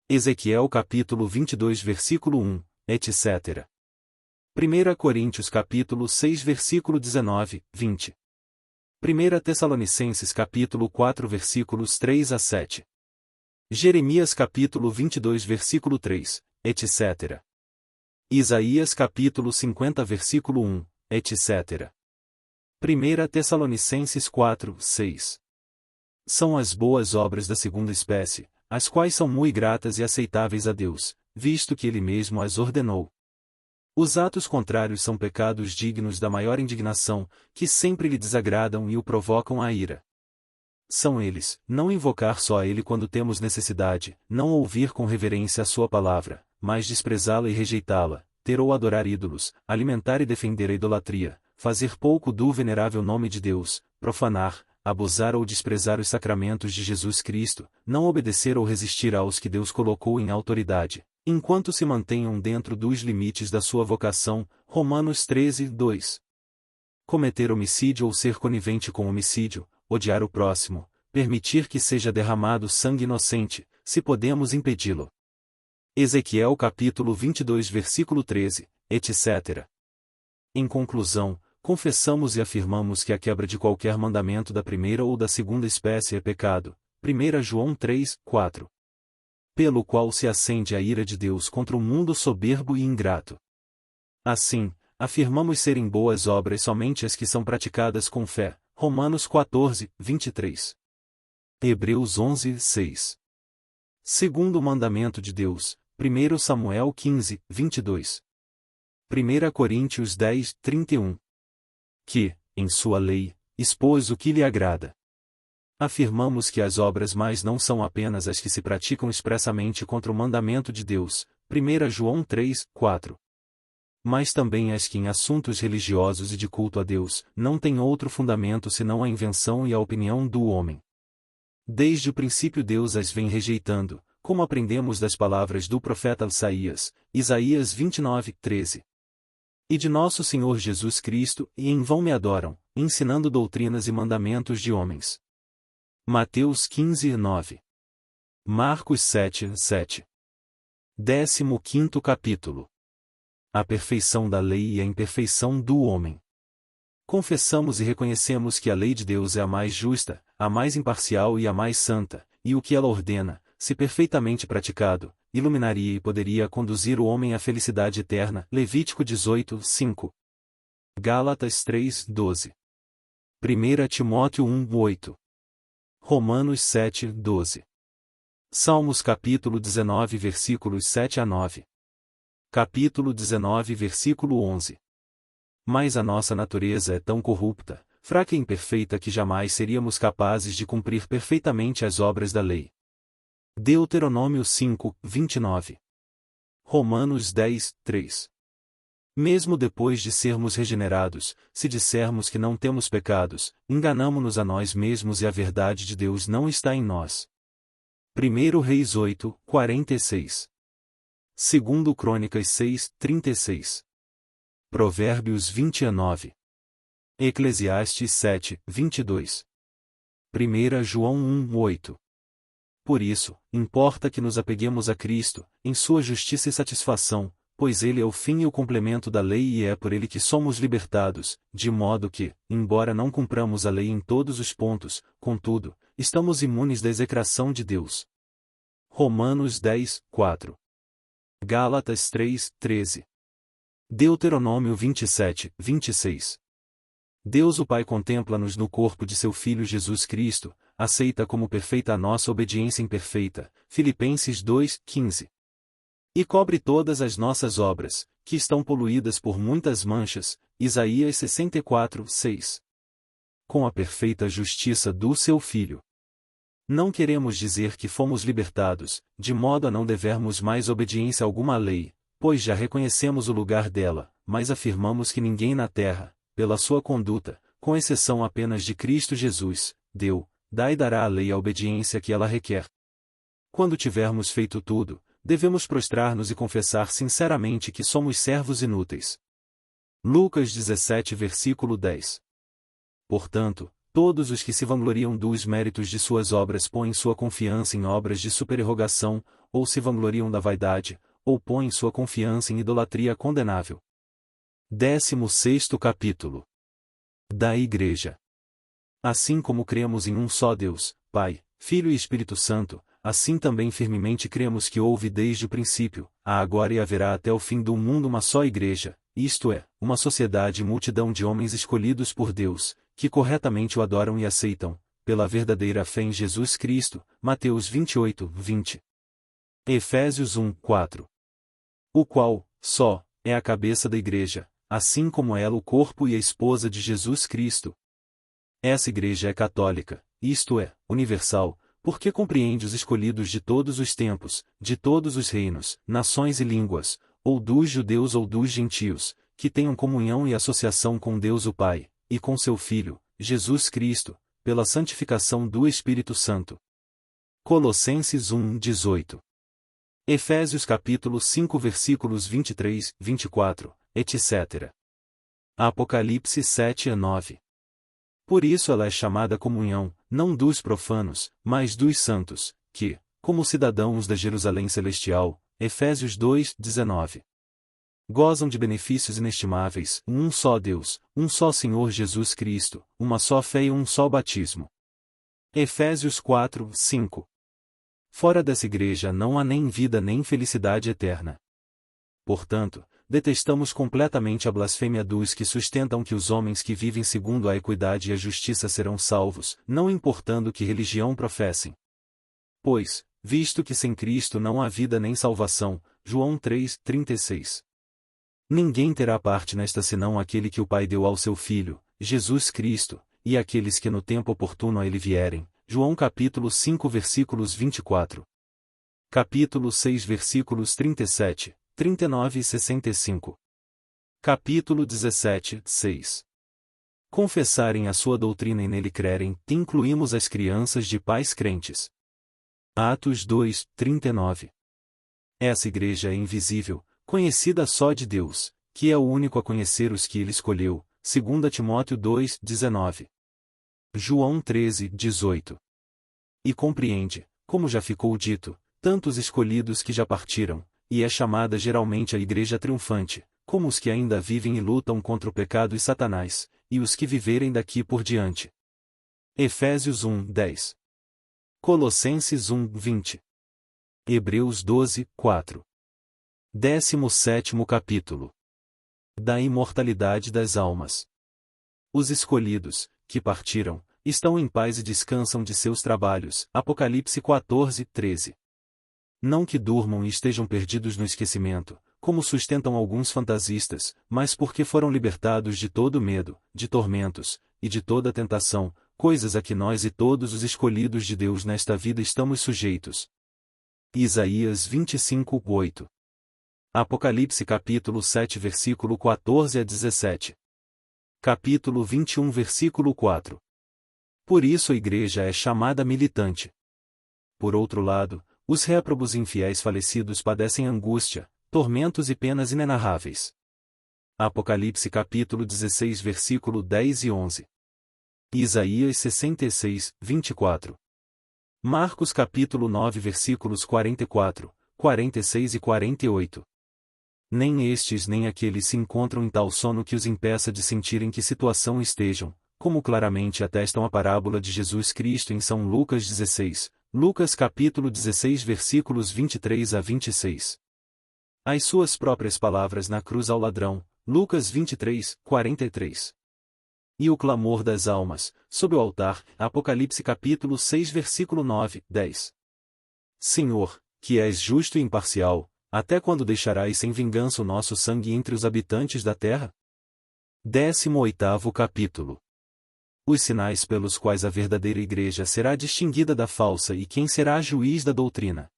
Ezequiel capítulo 22 versículo 1, etc. 1 Coríntios capítulo 6 versículo 19, 20. 1 Tessalonicenses capítulo 4 versículos 3 a 7. Jeremias capítulo 22 versículo 3, etc. Isaías capítulo 50 versículo 1, etc. 1 Tessalonicenses 4, 6. São as boas obras da segunda espécie, as quais são muito gratas e aceitáveis a Deus, visto que Ele mesmo as ordenou. Os atos contrários são pecados dignos da maior indignação, que sempre lhe desagradam e o provocam à ira. São eles, não invocar só a Ele quando temos necessidade, não ouvir com reverência a sua palavra, mas desprezá-la e rejeitá-la, ter ou adorar ídolos, alimentar e defender a idolatria, fazer pouco do venerável nome de Deus, profanar, abusar ou desprezar os sacramentos de Jesus Cristo, não obedecer ou resistir aos que Deus colocou em autoridade, enquanto se mantenham dentro dos limites da sua vocação, Romanos 13, 2. Cometer homicídio ou ser conivente com homicídio, odiar o próximo, permitir que seja derramado sangue inocente, se podemos impedi-lo. Ezequiel capítulo 22 versículo 13, etc. Em conclusão, confessamos e afirmamos que a quebra de qualquer mandamento da primeira ou da segunda espécie é pecado, 1 João 3, 4. Pelo qual se acende a ira de Deus contra o mundo soberbo e ingrato. Assim, afirmamos serem boas obras somente as que são praticadas com fé, Romanos 14, 23. Hebreus 11, 6. Segundo o mandamento de Deus, 1 Samuel 15, 22. 1 Coríntios 10, 31. Que, em sua lei, expôs o que lhe agrada. Afirmamos que as obras mais não são apenas as que se praticam expressamente contra o mandamento de Deus, 1 João 3, 4. Mas também as que em assuntos religiosos e de culto a Deus, não têm outro fundamento senão a invenção e a opinião do homem. Desde o princípio Deus as vem rejeitando, como aprendemos das palavras do profeta Isaías 29, 13. E de nosso Senhor Jesus Cristo, e em vão me adoram, ensinando doutrinas e mandamentos de homens. Mateus 15, 9. Marcos 7, 7. 15º capítulo. A perfeição da lei e a imperfeição do homem. Confessamos e reconhecemos que a lei de Deus é a mais justa, a mais imparcial e a mais santa, e o que ela ordena, se perfeitamente praticado, iluminaria e poderia conduzir o homem à felicidade eterna. Levítico 18, 5. Gálatas 3, 12. 1 Timóteo 1, 8. Romanos 7, 12. Salmos capítulo 19 versículos 7 a 9. Capítulo 19 versículo 11. Mas a nossa natureza é tão corrupta, fraca e imperfeita que jamais seríamos capazes de cumprir perfeitamente as obras da lei. Deuteronômio 5, 29. Romanos 10, 3. Mesmo depois de sermos regenerados, se dissermos que não temos pecados, enganamo-nos a nós mesmos e a verdade de Deus não está em nós. 1 Reis 8, 46. 2 Crônicas 6, 36. Provérbios 29. Eclesiastes 7, 22. 1 João 1, 8. Por isso, importa que nos apeguemos a Cristo, em sua justiça e satisfação, pois Ele é o fim e o complemento da lei e é por Ele que somos libertados, de modo que, embora não cumpramos a lei em todos os pontos, contudo, estamos imunes da execração de Deus. Romanos 10, 4. Gálatas 3, 13. Deuteronômio 27, 26. Deus o Pai contempla-nos no corpo de seu Filho Jesus Cristo, aceita como perfeita a nossa obediência imperfeita, Filipenses 2, 15. E cobre todas as nossas obras, que estão poluídas por muitas manchas, Isaías 64, 6. Com a perfeita justiça do seu Filho. Não queremos dizer que fomos libertados, de modo a não devermos mais obediência alguma à lei, pois já reconhecemos o lugar dela, mas afirmamos que ninguém na terra, pela sua conduta, com exceção apenas de Cristo Jesus, dá e dará à lei a obediência que ela requer. Quando tivermos feito tudo, devemos prostrar-nos e confessar sinceramente que somos servos inúteis. Lucas 17 versículo 10. Portanto, Todos os que se vangloriam dos méritos de suas obras põem sua confiança em obras de supererrogação, ou se vangloriam da vaidade, ou põem sua confiança em idolatria condenável. 16º capítulo da Igreja. Assim como cremos em um só Deus, Pai, Filho e Espírito Santo, assim também firmemente cremos que houve desde o princípio, há agora e haverá até o fim do mundo uma só Igreja, isto é, uma sociedade e multidão de homens escolhidos por Deus, que corretamente o adoram e aceitam, pela verdadeira fé em Jesus Cristo. Mateus 28, 20. Efésios 1, 4. O qual, só, é a cabeça da Igreja, assim como ela o corpo e a esposa de Jesus Cristo. Essa Igreja é católica, isto é, universal, porque compreende os escolhidos de todos os tempos, de todos os reinos, nações e línguas, ou dos judeus ou dos gentios, que tenham comunhão e associação com Deus o Pai, e com seu Filho, Jesus Cristo, pela santificação do Espírito Santo. Colossenses 1, 18. Efésios capítulo 5 versículos 23, 24, etc. Apocalipse 7 a 9. Por isso ela é chamada comunhão, não dos profanos, mas dos santos, que, como cidadãos da Jerusalém celestial, Efésios 2, 19. Gozam de benefícios inestimáveis, um só Deus, um só Senhor Jesus Cristo, uma só fé e um só batismo. Efésios 4, 5. Fora dessa Igreja não há nem vida nem felicidade eterna. Portanto, detestamos completamente a blasfêmia dos que sustentam que os homens que vivem segundo a equidade e a justiça serão salvos, não importando que religião professem. Pois, visto que sem Cristo não há vida nem salvação, João 3, 36. Ninguém terá parte nesta senão aquele que o Pai deu ao seu Filho, Jesus Cristo, e aqueles que no tempo oportuno a ele vierem. João capítulo 5 versículos 24. Capítulo 6 versículos 37, 39 e 65. Capítulo 17, 6. Confessarem a sua doutrina e nele crerem, incluímos as crianças de pais crentes. Atos 2, 39. Essa Igreja é invisível, conhecida só de Deus, que é o único a conhecer os que ele escolheu, 2 Timóteo 2, 19. João 13, 18. E compreende, como já ficou dito, tanto os escolhidos que já partiram, e é chamada geralmente a Igreja triunfante, como os que ainda vivem e lutam contra o pecado e Satanás, e os que viverem daqui por diante. Efésios 1, 10. Colossenses 1, 20. Hebreus 12, 4. 17º capítulo da imortalidade das almas. Os escolhidos, que partiram, estão em paz e descansam de seus trabalhos. Apocalipse 14, 13. Não que durmam e estejam perdidos no esquecimento, como sustentam alguns fantasistas, mas porque foram libertados de todo medo, de tormentos, e de toda tentação, coisas a que nós e todos os escolhidos de Deus nesta vida estamos sujeitos. Isaías 25, 8. Apocalipse capítulo 7 versículo 14 a 17. Capítulo 21 versículo 4. Por isso a Igreja é chamada militante. Por outro lado, os réprobos infiéis falecidos padecem angústia, tormentos e penas inenarráveis. Apocalipse capítulo 16 versículo 10 e 11. Isaías 66, 24. Marcos capítulo 9 versículos 44, 46 e 48. Nem estes nem aqueles se encontram em tal sono que os impeça de sentir em que situação estejam, como claramente atestam a parábola de Jesus Cristo em São Lucas 16, Lucas capítulo 16 versículos 23 a 26. As suas próprias palavras na cruz ao ladrão, Lucas 23, 43. E o clamor das almas, sob o altar, Apocalipse capítulo 6 versículo 9, 10. Senhor, que és justo e imparcial, até quando deixarás sem vingança o nosso sangue entre os habitantes da terra? 18º capítulo. Os sinais pelos quais a verdadeira Igreja será distinguida da falsa e quem será juiz da doutrina.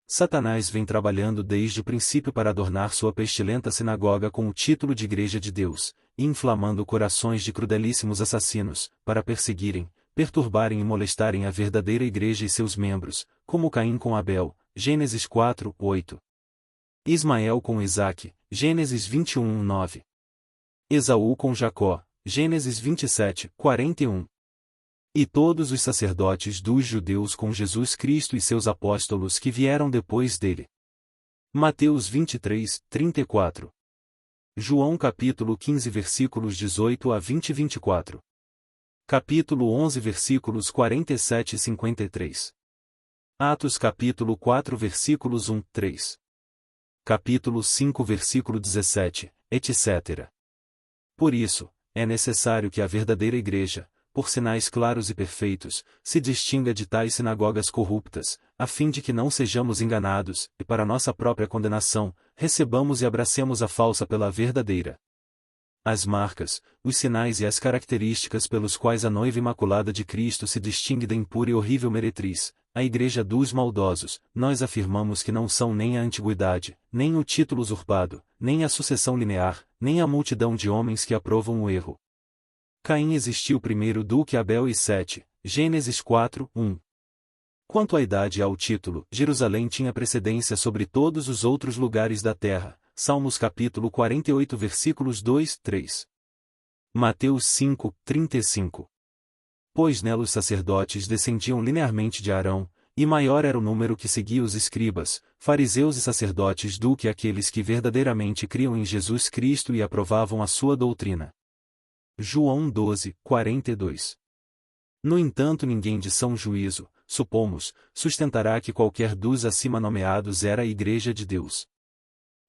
Satanás vem trabalhando desde o princípio para adornar sua pestilenta sinagoga com o título de Igreja de Deus, inflamando corações de crudelíssimos assassinos, para perseguirem, perturbarem e molestarem a verdadeira Igreja e seus membros, como Caim com Abel, Gênesis 4, 8. Ismael com Isaque, Gênesis 21, 9. Esaú com Jacó, Gênesis 27, 41. E todos os sacerdotes dos judeus com Jesus Cristo e seus apóstolos que vieram depois dele. Mateus 23, 34. João capítulo 15 versículos 18 a 20 e 24. Capítulo 11 versículos 47 e 53. Atos capítulo 4 versículos 1, 3. Capítulo 5 versículo 17, etc. Por isso, é necessário que a verdadeira igreja, por sinais claros e perfeitos, se distinga de tais sinagogas corruptas, a fim de que não sejamos enganados, e para nossa própria condenação, recebamos e abracemos a falsa pela verdadeira. As marcas, os sinais e as características pelos quais a noiva imaculada de Cristo se distingue da impura e horrível meretriz, a igreja dos maldosos, nós afirmamos que não são nem a antiguidade, nem o título usurpado, nem a sucessão linear, nem a multidão de homens que aprovam o erro. Caim existiu primeiro do que Abel e Sete, Gênesis 4, 1. Quanto à idade e ao título, Jerusalém tinha precedência sobre todos os outros lugares da terra, Salmos capítulo 48 versículos 2, 3. Mateus 5, 35. Pois nela os sacerdotes descendiam linearmente de Arão, e maior era o número que seguia os escribas, fariseus e sacerdotes do que aqueles que verdadeiramente criam em Jesus Cristo e aprovavam a sua doutrina. João 12, 42. No entanto, ninguém de são juízo, supomos, sustentará que qualquer dos acima nomeados era a Igreja de Deus.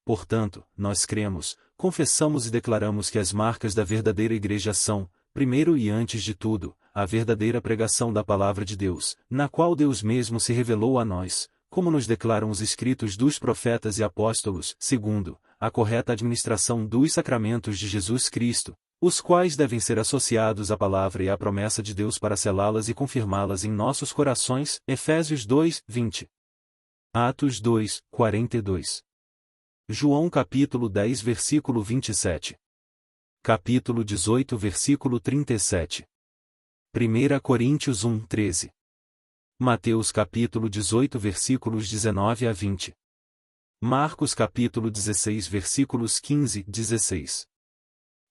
Portanto, nós cremos, confessamos e declaramos que as marcas da verdadeira Igreja são, primeiro e antes de tudo, a verdadeira pregação da Palavra de Deus, na qual Deus mesmo se revelou a nós, como nos declaram os escritos dos profetas e apóstolos, segundo, a correta administração dos sacramentos de Jesus Cristo, os quais devem ser associados à palavra e à promessa de Deus para selá-las e confirmá-las em nossos corações. Efésios 2, 20. Atos 2, 42. João capítulo 10 versículo 27. Capítulo 18 versículo 37. 1 Coríntios 1, 13. Mateus capítulo 18 versículos 19 a 20. Marcos capítulo 16 versículos 15, 16.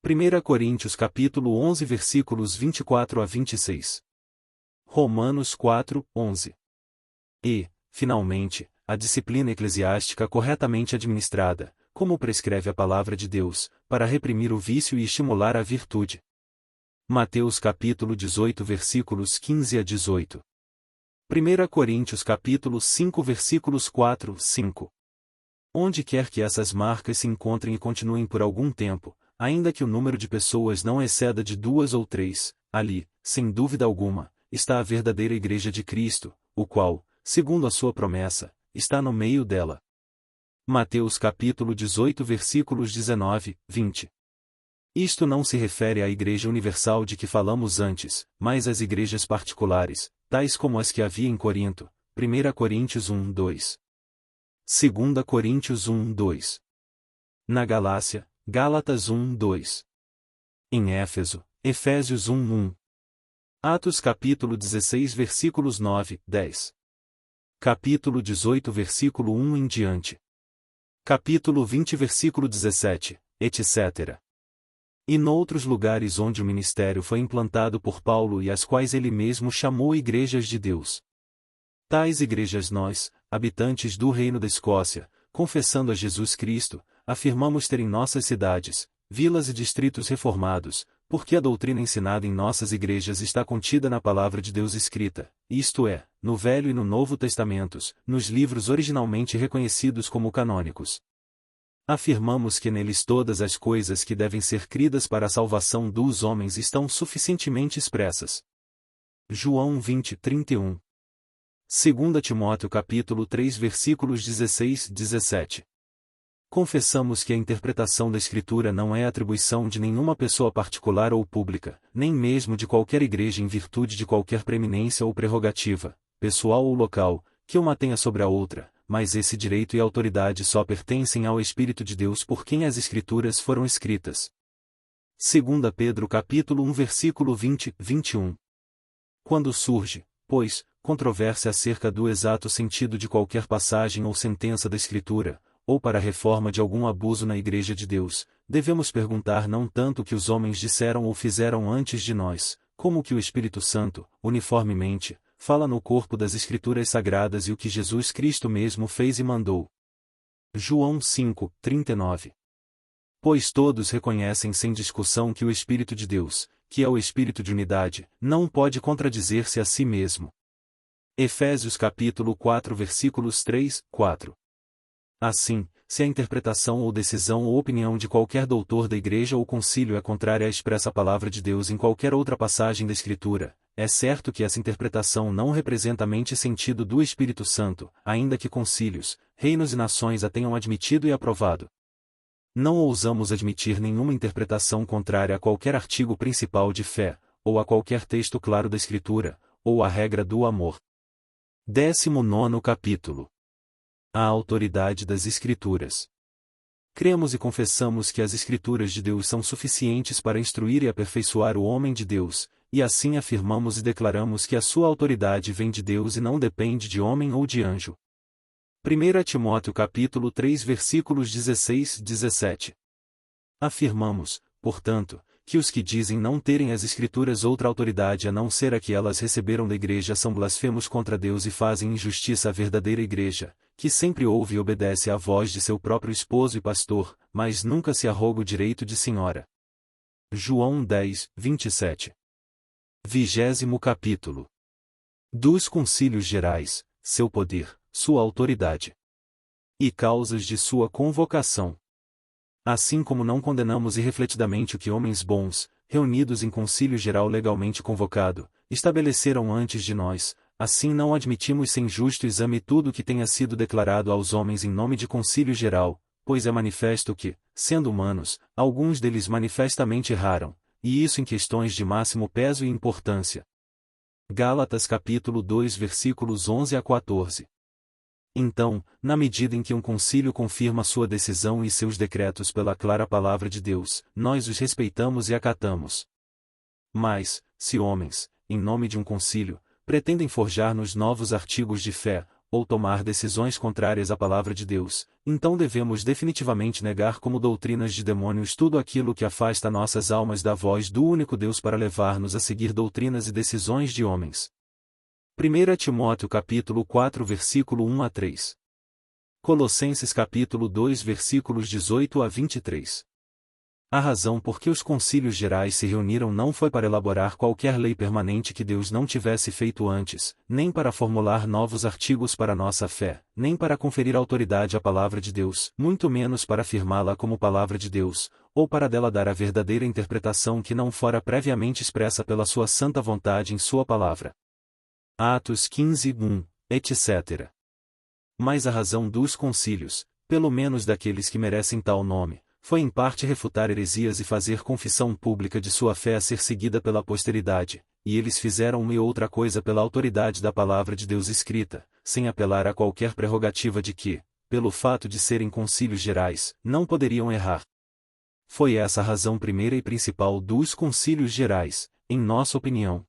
1 Coríntios capítulo 11 versículos 24 a 26. Romanos 4, 11. E, finalmente, a disciplina eclesiástica corretamente administrada, como prescreve a palavra de Deus, para reprimir o vício e estimular a virtude. Mateus capítulo 18 versículos 15 a 18. 1 Coríntios capítulo 5 versículos 4, 5. Onde quer que essas marcas se encontrem e continuem por algum tempo, ainda que o número de pessoas não exceda de 2 ou 3, ali, sem dúvida alguma, está a verdadeira Igreja de Cristo, o qual, segundo a sua promessa, está no meio dela. Mateus capítulo 18 versículos 19, 20. Isto não se refere à Igreja Universal de que falamos antes, mas às igrejas particulares, tais como as que havia em Corinto, 1 Coríntios 1, 2. 2 Coríntios 1, 2. Na Galácia, Gálatas 1, 2. Em Éfeso, Efésios 1, 1. Atos capítulo 16 versículos 9, 10. Capítulo 18 versículo 1 em diante. Capítulo 20 versículo 17, etc. E noutros lugares onde o ministério foi implantado por Paulo e as quais ele mesmo chamou igrejas de Deus. Tais igrejas nós, habitantes do reino da Escócia, confessando a Jesus Cristo, afirmamos ter em nossas cidades, vilas e distritos reformados, porque a doutrina ensinada em nossas igrejas está contida na palavra de Deus escrita, isto é, no Velho e no Novo Testamentos, nos livros originalmente reconhecidos como canônicos. Afirmamos que neles todas as coisas que devem ser cridas para a salvação dos homens estão suficientemente expressas. João 20, 31. 2 Timóteo capítulo 3 versículos 16, 17. Confessamos que a interpretação da Escritura não é atribuição de nenhuma pessoa particular ou pública, nem mesmo de qualquer igreja em virtude de qualquer preeminência ou prerrogativa, pessoal ou local, que uma tenha sobre a outra, mas esse direito e autoridade só pertencem ao Espírito de Deus por quem as Escrituras foram escritas. 2 Pedro capítulo 1 versículo 20, 21. Quando surge, pois, controvérsia acerca do exato sentido de qualquer passagem ou sentença da Escritura, ou para a reforma de algum abuso na Igreja de Deus, devemos perguntar não tanto o que os homens disseram ou fizeram antes de nós, como que o Espírito Santo, uniformemente, fala no corpo das Escrituras Sagradas e o que Jesus Cristo mesmo fez e mandou. João 5:39. Pois todos reconhecem sem discussão que o Espírito de Deus, que é o Espírito de unidade, não pode contradizer-se a si mesmo. Efésios capítulo 4 versículos 3, 4. Assim, se a interpretação ou decisão ou opinião de qualquer doutor da Igreja ou concílio é contrária à expressa palavra de Deus em qualquer outra passagem da Escritura, é certo que essa interpretação não representa a mente e sentido do Espírito Santo, ainda que concílios, reinos e nações a tenham admitido e aprovado. Não ousamos admitir nenhuma interpretação contrária a qualquer artigo principal de fé, ou a qualquer texto claro da Escritura, ou à regra do amor. 19º capítulo. A autoridade das Escrituras. Cremos e confessamos que as Escrituras de Deus são suficientes para instruir e aperfeiçoar o homem de Deus, e assim afirmamos e declaramos que a sua autoridade vem de Deus e não depende de homem ou de anjo. 1 Timóteo capítulo 3 versículos 16 e 17. Afirmamos, portanto, que os que dizem não terem as Escrituras outra autoridade a não ser a que elas receberam da Igreja são blasfemos contra Deus e fazem injustiça à verdadeira Igreja, que sempre ouve e obedece à voz de seu próprio esposo e pastor, mas nunca se arroga o direito de senhora. João 10, 27. 20º capítulo. Dos concílios gerais, seu poder, sua autoridade e causas de sua convocação. Assim como não condenamos irrefletidamente o que homens bons, reunidos em concílio geral legalmente convocado, estabeleceram antes de nós, assim não admitimos sem justo exame tudo o que tenha sido declarado aos homens em nome de concílio geral, pois é manifesto que, sendo humanos, alguns deles manifestamente erraram, e isso em questões de máximo peso e importância. Gálatas capítulo 2 versículos 11 a 14. Então, na medida em que um concílio confirma sua decisão e seus decretos pela clara palavra de Deus, nós os respeitamos e acatamos. Mas, se homens, em nome de um concílio, pretendem forjar-nos novos artigos de fé, ou tomar decisões contrárias à palavra de Deus, então devemos definitivamente negar como doutrinas de demônios tudo aquilo que afasta nossas almas da voz do único Deus para levar-nos a seguir doutrinas e decisões de homens. 1 Timóteo capítulo 4 versículo 1 a 3. Colossenses capítulo 2 versículos 18 a 23. A razão por que os concílios gerais se reuniram não foi para elaborar qualquer lei permanente que Deus não tivesse feito antes, nem para formular novos artigos para nossa fé, nem para conferir autoridade à palavra de Deus, muito menos para afirmá-la como palavra de Deus, ou para dela dar a verdadeira interpretação que não fora previamente expressa pela sua santa vontade em sua palavra. Atos 15, 1, etc. Mas a razão dos concílios, pelo menos daqueles que merecem tal nome, foi em parte refutar heresias e fazer confissão pública de sua fé a ser seguida pela posteridade, e eles fizeram uma e outra coisa pela autoridade da palavra de Deus escrita, sem apelar a qualquer prerrogativa de que, pelo fato de serem concílios gerais, não poderiam errar. Foi essa a razão primeira e principal dos concílios gerais, em nossa opinião.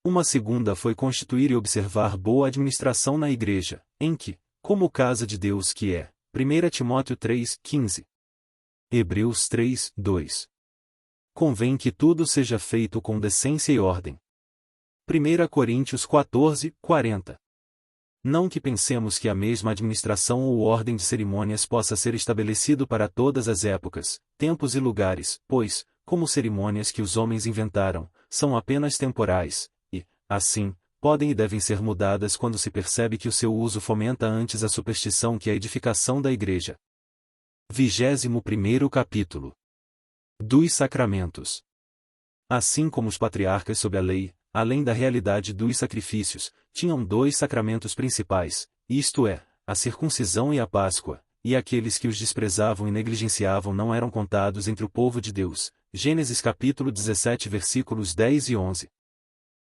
Uma segunda foi constituir e observar boa administração na Igreja, em que, como casa de Deus que é, 1 Timóteo 3, 15. Hebreus 3, 2. Convém que tudo seja feito com decência e ordem. 1 Coríntios 14, 40. Não que pensemos que a mesma administração ou ordem de cerimônias possa ser estabelecido para todas as épocas, tempos e lugares, pois, como cerimônias que os homens inventaram, são apenas temporais, e, assim, podem e devem ser mudadas quando se percebe que o seu uso fomenta antes a superstição que a edificação da Igreja. 21º capítulo. Dos sacramentos. Assim como os patriarcas sob a lei, além da realidade dos sacrifícios, tinham dois sacramentos principais, isto é, a circuncisão e a Páscoa, e aqueles que os desprezavam e negligenciavam não eram contados entre o povo de Deus. Gênesis capítulo 17 versículos 10 e 11.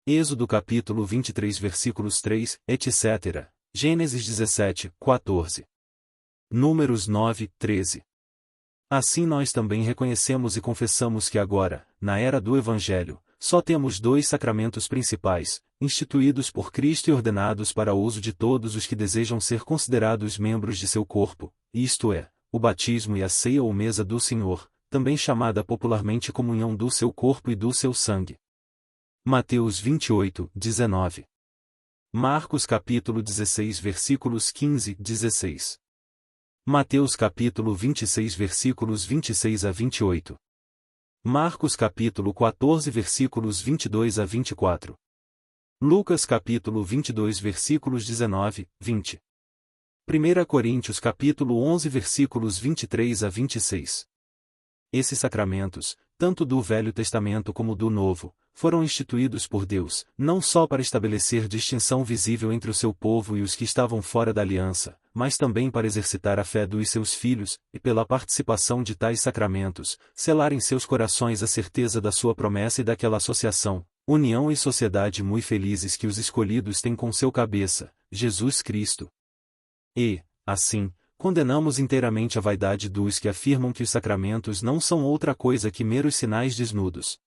Êxodo capítulo 23 versículos 3, etc. Gênesis 17, 14. Números 9, 13. Assim nós também reconhecemos e confessamos que agora, na era do Evangelho, só temos dois sacramentos principais, instituídos por Cristo e ordenados para o uso de todos os que desejam ser considerados membros de seu corpo, isto é, o batismo e a ceia ou mesa do Senhor, também chamada popularmente comunhão do seu corpo e do seu sangue. Mateus 28, 19. Marcos capítulo 16 versículos 15, 16. Mateus capítulo 26 versículos 26 a 28. Marcos capítulo 14 versículos 22 a 24. Lucas capítulo 22 versículos 19, 20. 1 Coríntios capítulo 11 versículos 23 a 26. Esses sacramentos, tanto do Velho Testamento como do Novo, foram instituídos por Deus, não só para estabelecer distinção visível entre o seu povo e os que estavam fora da aliança, mas também para exercitar a fé dos seus filhos, e pela participação de tais sacramentos, selar em seus corações a certeza da sua promessa e daquela associação, união e sociedade muito felizes que os escolhidos têm com seu cabeça, Jesus Cristo. E, assim, condenamos inteiramente a vaidade dos que afirmam que os sacramentos não são outra coisa que meros sinais desnudos.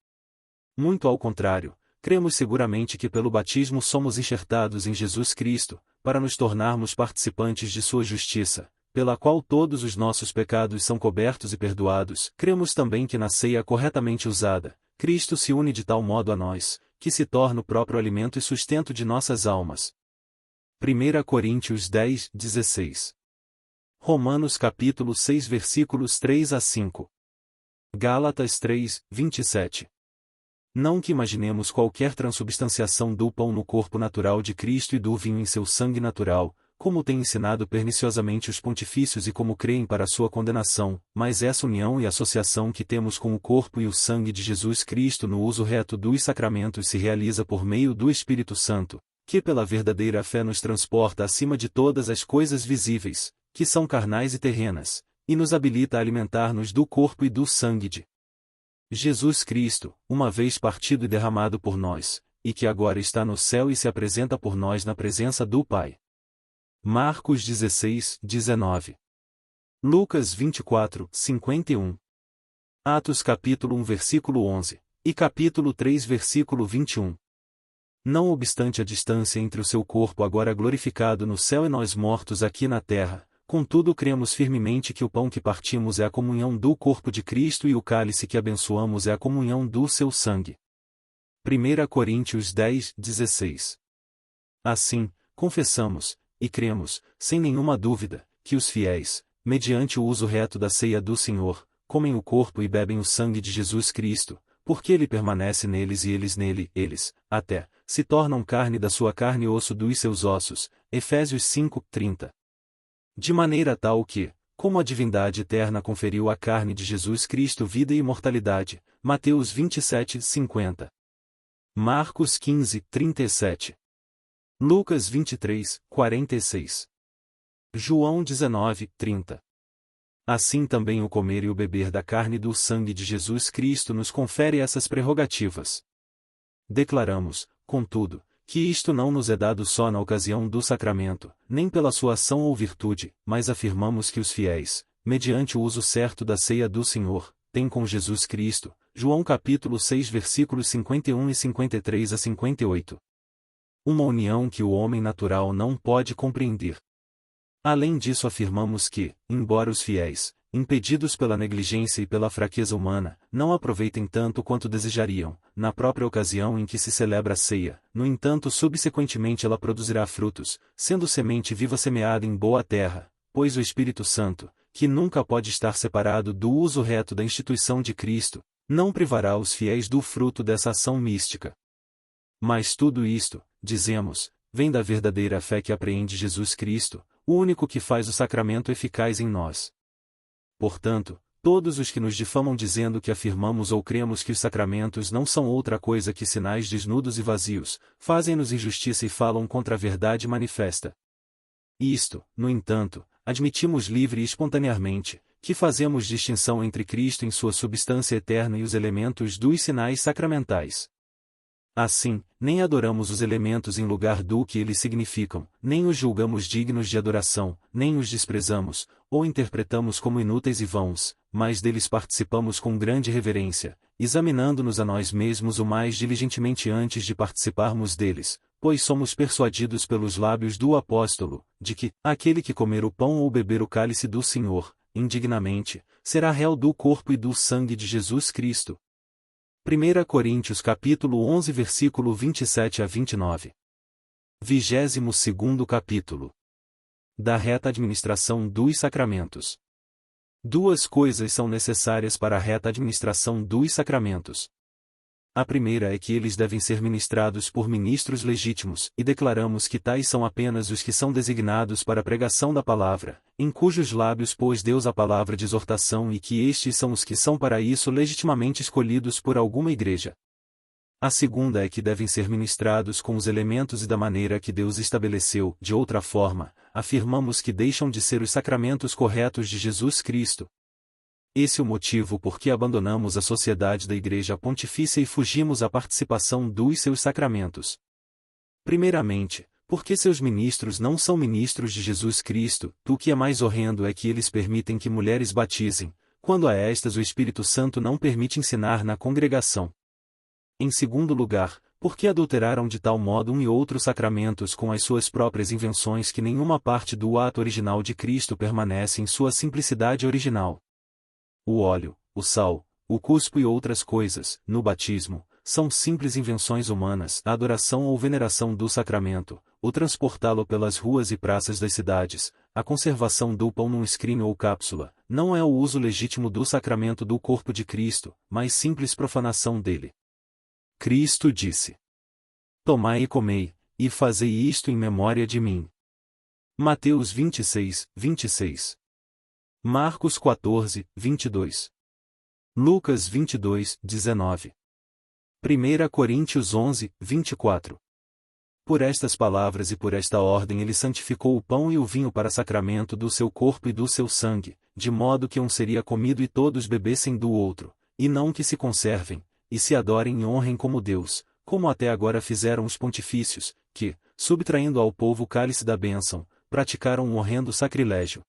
Muito ao contrário, cremos seguramente que pelo batismo somos enxertados em Jesus Cristo, para nos tornarmos participantes de sua justiça, pela qual todos os nossos pecados são cobertos e perdoados. Cremos também que na ceia corretamente usada, Cristo se une de tal modo a nós, que se torna o próprio alimento e sustento de nossas almas. 1 Coríntios 10, 16. Romanos capítulo 6 versículos 3 a 5. Gálatas 3, 27. Não que imaginemos qualquer transubstanciação do pão no corpo natural de Cristo e do vinho em seu sangue natural, como têm ensinado perniciosamente os pontifícios e como creem para sua condenação, mas essa união e associação que temos com o corpo e o sangue de Jesus Cristo no uso reto dos sacramentos se realiza por meio do Espírito Santo, que pela verdadeira fé nos transporta acima de todas as coisas visíveis, que são carnais e terrenas, e nos habilita a alimentar-nos do corpo e do sangue de Jesus Cristo, uma vez partido e derramado por nós, e que agora está no céu e se apresenta por nós na presença do Pai. Marcos 16, 19. Lucas 24, 51. Atos capítulo 1 versículo 11, e capítulo 3 versículo 21. Não obstante a distância entre o seu corpo agora glorificado no céu e nós mortos aqui na terra, contudo cremos firmemente que o pão que partimos é a comunhão do corpo de Cristo e o cálice que abençoamos é a comunhão do seu sangue. 1 Coríntios 10, 16. Assim, confessamos, e cremos, sem nenhuma dúvida, que os fiéis, mediante o uso reto da ceia do Senhor, comem o corpo e bebem o sangue de Jesus Cristo, porque ele permanece neles e eles nele, eles, até, se tornam carne da sua carne e osso dos seus ossos. Efésios 5, 30. De maneira tal que, como a divindade eterna conferiu à carne de Jesus Cristo vida e imortalidade, Mateus 27, 50. Marcos 15, 37. Lucas 23, 46. João 19, 30. Assim também o comer e o beber da carne e do sangue de Jesus Cristo nos confere essas prerrogativas. Declaramos, contudo, que isto não nos é dado só na ocasião do sacramento, nem pela sua ação ou virtude, mas afirmamos que os fiéis, mediante o uso certo da ceia do Senhor, têm com Jesus Cristo, João capítulo 6 versículos 51 e 53 a 58. Uma união que o homem natural não pode compreender. Além disso afirmamos que, embora os fiéis, impedidos pela negligência e pela fraqueza humana, não aproveitem tanto quanto desejariam, na própria ocasião em que se celebra a ceia, no entanto subsequentemente ela produzirá frutos, sendo semente viva semeada em boa terra, pois o Espírito Santo, que nunca pode estar separado do uso reto da instituição de Cristo, não privará os fiéis do fruto dessa ação mística. Mas tudo isto, dizemos, vem da verdadeira fé que apreende Jesus Cristo, o único que faz o sacramento eficaz em nós. Portanto, todos os que nos difamam dizendo que afirmamos ou cremos que os sacramentos não são outra coisa que sinais desnudos e vazios, fazem-nos injustiça e falam contra a verdade manifesta. Isto, no entanto, admitimos livre e espontaneamente, que fazemos distinção entre Cristo em sua substância eterna e os elementos dos sinais sacramentais. Assim, nem adoramos os elementos em lugar do que eles significam, nem os julgamos dignos de adoração, nem os desprezamos, ou interpretamos como inúteis e vãos, mas deles participamos com grande reverência, examinando-nos a nós mesmos o mais diligentemente antes de participarmos deles, pois somos persuadidos pelos lábios do apóstolo, de que, aquele que comer o pão ou beber o cálice do Senhor, indignamente, será réu do corpo e do sangue de Jesus Cristo. 1 Coríntios capítulo 11 versículo 27 a 29. 22º capítulo. Da reta administração dos sacramentos. Duas coisas são necessárias para a reta administração dos sacramentos. A primeira é que eles devem ser ministrados por ministros legítimos, e declaramos que tais são apenas os que são designados para a pregação da palavra, em cujos lábios pôs Deus a palavra de exortação, e que estes são os que são para isso legitimamente escolhidos por alguma igreja. A segunda é que devem ser ministrados com os elementos e da maneira que Deus estabeleceu. De outra forma, afirmamos que deixam de ser os sacramentos corretos de Jesus Cristo. Esse é o motivo por que abandonamos a sociedade da Igreja Pontifícia e fugimos à participação dos seus sacramentos. Primeiramente, porque seus ministros não são ministros de Jesus Cristo, o que é mais horrendo é que eles permitem que mulheres batizem, quando a estas o Espírito Santo não permite ensinar na congregação. Em segundo lugar, porque adulteraram de tal modo um e outro sacramentos com as suas próprias invenções que nenhuma parte do ato original de Cristo permanece em sua simplicidade original. O óleo, o sal, o cuspo e outras coisas, no batismo, são simples invenções humanas. A adoração ou veneração do sacramento, o transportá-lo pelas ruas e praças das cidades, a conservação do pão num escrínio ou cápsula, não é o uso legítimo do sacramento do corpo de Cristo, mas simples profanação dele. Cristo disse: Tomai e comei, e fazei isto em memória de mim. Mateus 26, 26. Marcos 14, 22. Lucas 22, 19. 1 Coríntios 11, 24. Por estas palavras e por esta ordem ele santificou o pão e o vinho para sacramento do seu corpo e do seu sangue, de modo que um seria comido e todos bebessem do outro, e não que se conservem, e se adorem e honrem como Deus, como até agora fizeram os pontifícios, que, subtraindo ao povo o cálice da bênção, praticaram um horrendo sacrilégio.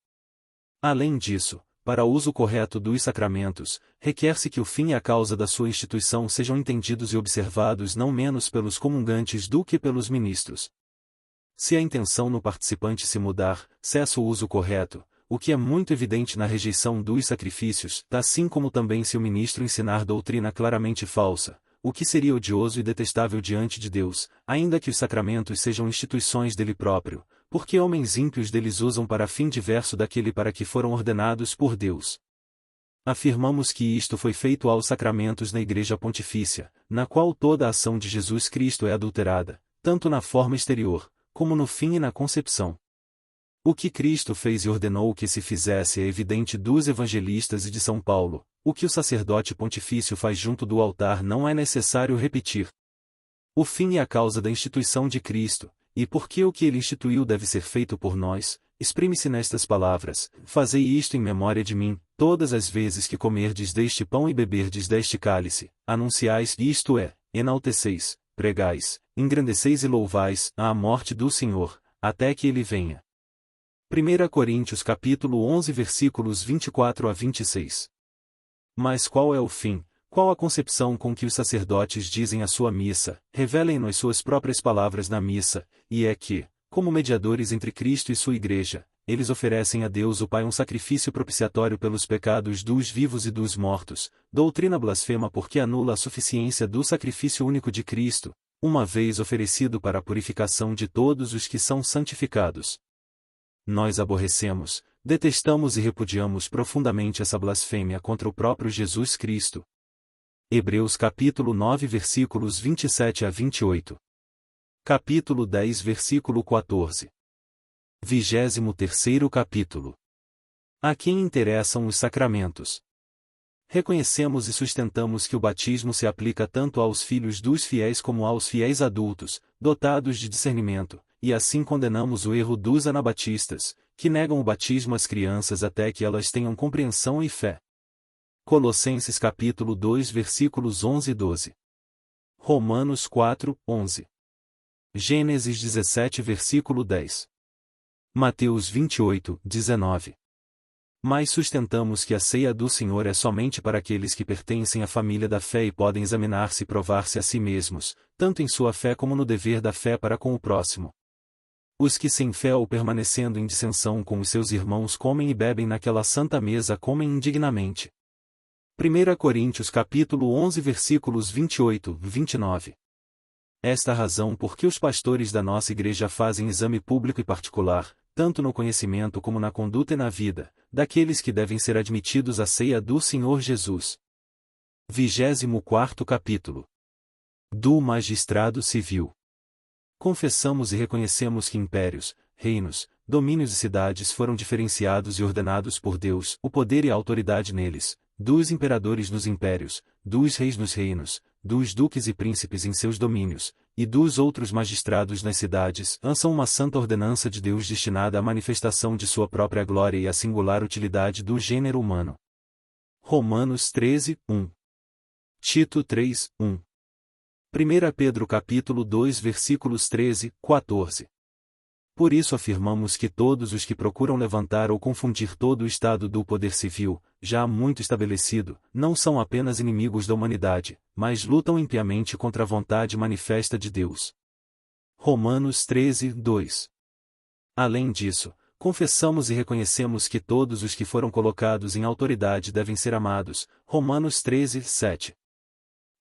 Além disso, para o uso correto dos sacramentos, requer-se que o fim e a causa da sua instituição sejam entendidos e observados não menos pelos comungantes do que pelos ministros. Se a intenção no participante se mudar, cessa o uso correto, o que é muito evidente na rejeição dos sacrifícios, assim como também se o ministro ensinar doutrina claramente falsa, o que seria odioso e detestável diante de Deus, ainda que os sacramentos sejam instituições dele próprio, porque homens ímpios deles usam para fim diverso daquele para que foram ordenados por Deus. Afirmamos que isto foi feito aos sacramentos na Igreja Pontifícia, na qual toda a ação de Jesus Cristo é adulterada, tanto na forma exterior, como no fim e na concepção. O que Cristo fez e ordenou que se fizesse é evidente dos evangelistas e de São Paulo, o que o sacerdote pontifício faz junto do altar não é necessário repetir. O fim e a causa da instituição de Cristo, e porque o que ele instituiu deve ser feito por nós, exprime-se nestas palavras: fazei isto em memória de mim, todas as vezes que comerdes deste pão e beberdes deste cálice, anunciais, isto é, enalteceis, pregais, engrandeceis e louvais a morte do Senhor, até que ele venha. 1 Coríntios capítulo 11 versículos 24 a 26. Mas qual é o fim, qual a concepção com que os sacerdotes dizem a sua missa? Revelem-nos suas próprias palavras na missa, e é que, como mediadores entre Cristo e sua Igreja, eles oferecem a Deus o Pai um sacrifício propiciatório pelos pecados dos vivos e dos mortos, doutrina blasfema porque anula a suficiência do sacrifício único de Cristo, uma vez oferecido para a purificação de todos os que são santificados. Nós aborrecemos, detestamos e repudiamos profundamente essa blasfêmia contra o próprio Jesus Cristo. Hebreus capítulo 9 versículos 27 a 28. Capítulo 10 versículo 14. 23º capítulo. A quem interessam os sacramentos? Reconhecemos e sustentamos que o batismo se aplica tanto aos filhos dos fiéis como aos fiéis adultos, dotados de discernimento, e assim condenamos o erro dos anabatistas, que negam o batismo às crianças até que elas tenham compreensão e fé. Colossenses capítulo 2 versículos 11 e 12. Romanos 4, 11. Gênesis 17 versículo 10. Mateus 28, 19. Mas sustentamos que a ceia do Senhor é somente para aqueles que pertencem à família da fé e podem examinar-se e provar-se a si mesmos, tanto em sua fé como no dever da fé para com o próximo. Os que sem fé ou permanecendo em dissensão com os seus irmãos comem e bebem naquela santa mesa comem indignamente. 1 Coríntios capítulo 11 versículos 28, 29. Esta a razão por que os pastores da nossa igreja fazem exame público e particular, tanto no conhecimento como na conduta e na vida, daqueles que devem ser admitidos à ceia do Senhor Jesus. 24º capítulo. Do Magistrado Civil. Confessamos e reconhecemos que impérios, reinos, domínios e cidades foram diferenciados e ordenados por Deus, o poder e a autoridade neles, dos imperadores nos impérios, dos reis nos reinos, dos duques e príncipes em seus domínios, e dos outros magistrados nas cidades, são uma santa ordenança de Deus destinada à manifestação de sua própria glória e à singular utilidade do gênero humano. Romanos 13, 1. Tito 3, 1. 1 Pedro capítulo 2 versículos 13, 14. Por isso afirmamos que todos os que procuram levantar ou confundir todo o estado do poder civil, já muito estabelecido, não são apenas inimigos da humanidade, mas lutam impiamente contra a vontade manifesta de Deus. Romanos 13, 2. Além disso, confessamos e reconhecemos que todos os que foram colocados em autoridade devem ser amados. Romanos 13, 7.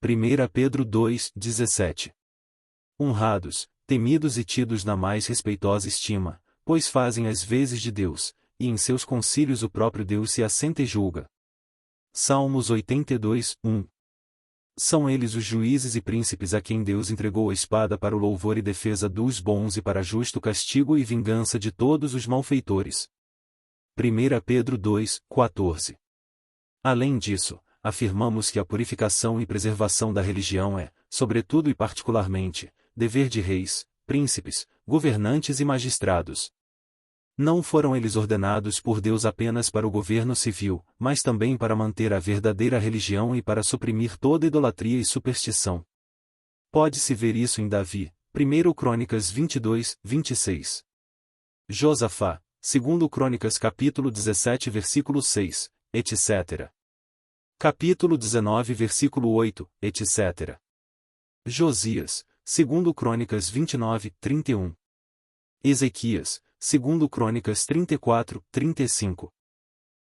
1 Pedro 2, 17. Honrados, temidos e tidos na mais respeitosa estima, pois fazem as vezes de Deus, e em seus concílios o próprio Deus se assenta e julga. Salmos 82, 1. São eles os juízes e príncipes a quem Deus entregou a espada para o louvor e defesa dos bons e para justo castigo e vingança de todos os malfeitores. 1 Pedro 2, 14. Além disso, afirmamos que a purificação e preservação da religião é, sobretudo e particularmente, dever de reis, príncipes, governantes e magistrados. Não foram eles ordenados por Deus apenas para o governo civil, mas também para manter a verdadeira religião e para suprimir toda idolatria e superstição. Pode-se ver isso em Davi, 1 Crônicas 22, 26. Josafá, 2 Crônicas capítulo 17 versículo 6, etc. Capítulo 19 versículo 8, etc. Josias, 2 Crônicas 29, 31. Ezequias, 2 Crônicas 34, 35.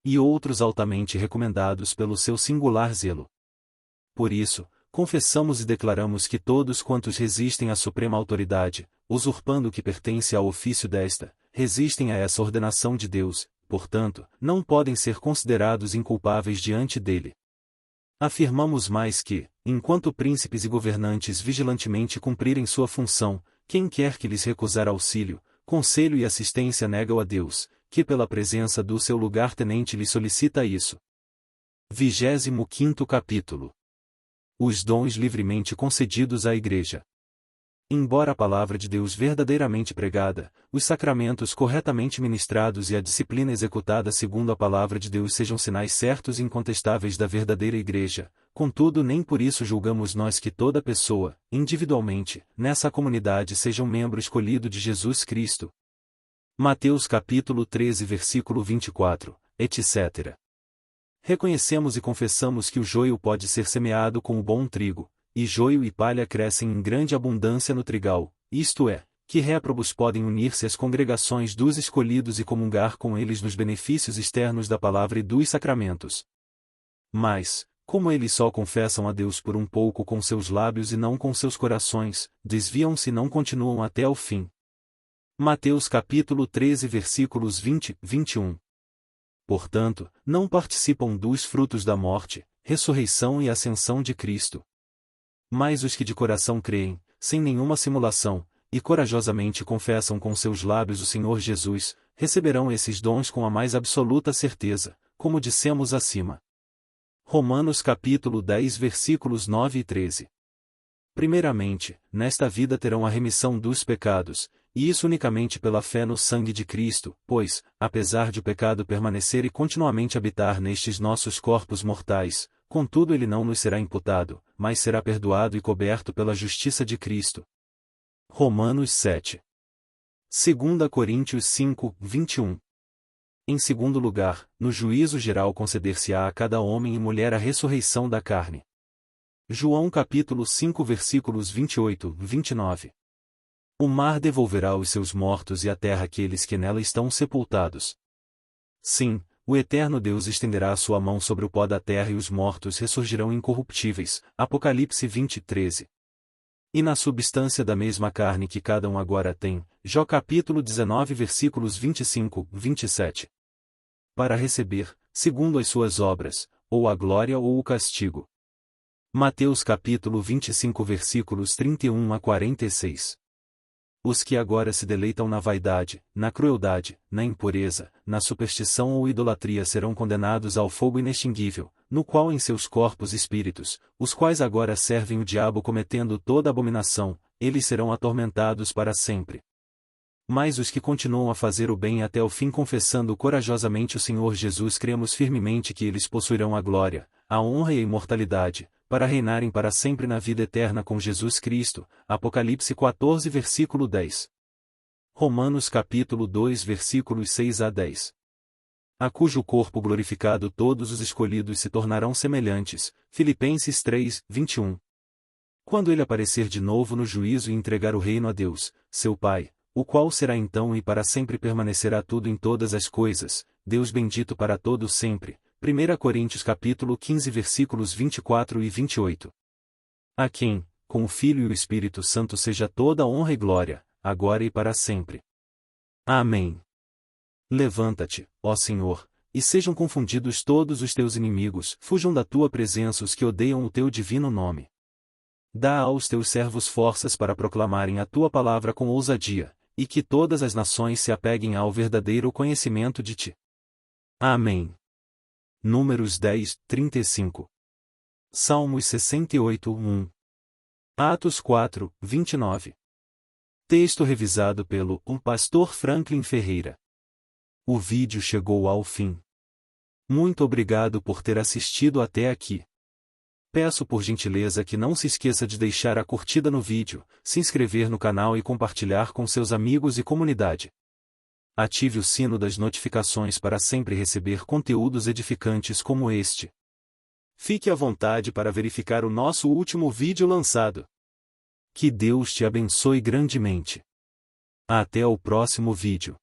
E outros altamente recomendados pelo seu singular zelo. Por isso, confessamos e declaramos que todos quantos resistem à suprema autoridade, usurpando o que pertence ao ofício desta, resistem a essa ordenação de Deus, portanto, não podem ser considerados inculpáveis diante dele. Afirmamos mais que, enquanto príncipes e governantes vigilantemente cumprirem sua função, quem quer que lhes recusar auxílio, conselho e assistência nega-o a Deus, que pela presença do seu lugar-tenente lhe solicita isso. 25º capítulo. Os dons livremente concedidos à Igreja. Embora a palavra de Deus verdadeiramente pregada, os sacramentos corretamente ministrados e a disciplina executada segundo a palavra de Deus sejam sinais certos e incontestáveis da verdadeira Igreja, contudo nem por isso julgamos nós que toda pessoa, individualmente, nessa comunidade seja um membro escolhido de Jesus Cristo. Mateus capítulo 13 versículo 24, etc. Reconhecemos e confessamos que o joio pode ser semeado com o bom trigo, e joio e palha crescem em grande abundância no trigal, isto é, que réprobos podem unir-se às congregações dos escolhidos e comungar com eles nos benefícios externos da palavra e dos sacramentos. Mas, como eles só confessam a Deus por um pouco com seus lábios e não com seus corações, desviam-se e não continuam até ao fim. Mateus capítulo 13 versículos 20, 21. Portanto, não participam dos frutos da morte, ressurreição e ascensão de Cristo. Mas os que de coração creem, sem nenhuma simulação, e corajosamente confessam com seus lábios o Senhor Jesus, receberão esses dons com a mais absoluta certeza, como dissemos acima. Romanos capítulo 10 versículos 9 e 13. Primeiramente, nesta vida terão a remissão dos pecados, e isso unicamente pela fé no sangue de Cristo, pois, apesar de o pecado permanecer e continuamente habitar nestes nossos corpos mortais, contudo ele não nos será imputado, mas será perdoado e coberto pela justiça de Cristo. Romanos 7. 2 Coríntios 5, 21. Em segundo lugar, no juízo geral conceder-se-á a cada homem e mulher a ressurreição da carne. João capítulo 5 versículos 28, 29. O mar devolverá os seus mortos e a terra aqueles que nela estão sepultados. Sim, O eterno Deus estenderá a sua mão sobre o pó da terra e os mortos ressurgirão incorruptíveis. Apocalipse 20:13. E na substância da mesma carne que cada um agora tem. Jó capítulo 19 versículos 25, 27. Para receber, segundo as suas obras, ou a glória ou o castigo. Mateus capítulo 25 versículos 31 a 46. Os que agora se deleitam na vaidade, na crueldade, na impureza, na superstição ou idolatria serão condenados ao fogo inextinguível, no qual em seus corpos espíritos, os quais agora servem o diabo cometendo toda abominação, eles serão atormentados para sempre. Mas os que continuam a fazer o bem até o fim confessando corajosamente o Senhor Jesus, cremos firmemente que eles possuirão a glória, a honra e a imortalidade, para reinarem para sempre na vida eterna com Jesus Cristo. Apocalipse 14 versículo 10. Romanos capítulo 2 versículos 6 a 10. A cujo corpo glorificado todos os escolhidos se tornarão semelhantes. Filipenses 3, 21. Quando ele aparecer de novo no juízo e entregar o reino a Deus, seu Pai, o qual será então e para sempre permanecerá tudo em todas as coisas, Deus bendito para todo sempre. 1 Coríntios capítulo 15 versículos 24 e 28. A quem, com o Filho e o Espírito Santo seja toda honra e glória, agora e para sempre. Amém. Levanta-te, ó Senhor, e sejam confundidos todos os teus inimigos, fujam da tua presença os que odeiam o teu divino nome. Dá aos teus servos forças para proclamarem a tua palavra com ousadia, e que todas as nações se apeguem ao verdadeiro conhecimento de ti. Amém. Números 10, 35. Salmos 68, 1. Atos 4, 29. Texto revisado pelo pastor Franklin Ferreira. O vídeo chegou ao fim. Muito obrigado por ter assistido até aqui. Peço por gentileza que não se esqueça de deixar a curtida no vídeo, se inscrever no canal e compartilhar com seus amigos e comunidade. Ative o sino das notificações para sempre receber conteúdos edificantes como este. Fique à vontade para verificar o nosso último vídeo lançado. Que Deus te abençoe grandemente. Até o próximo vídeo.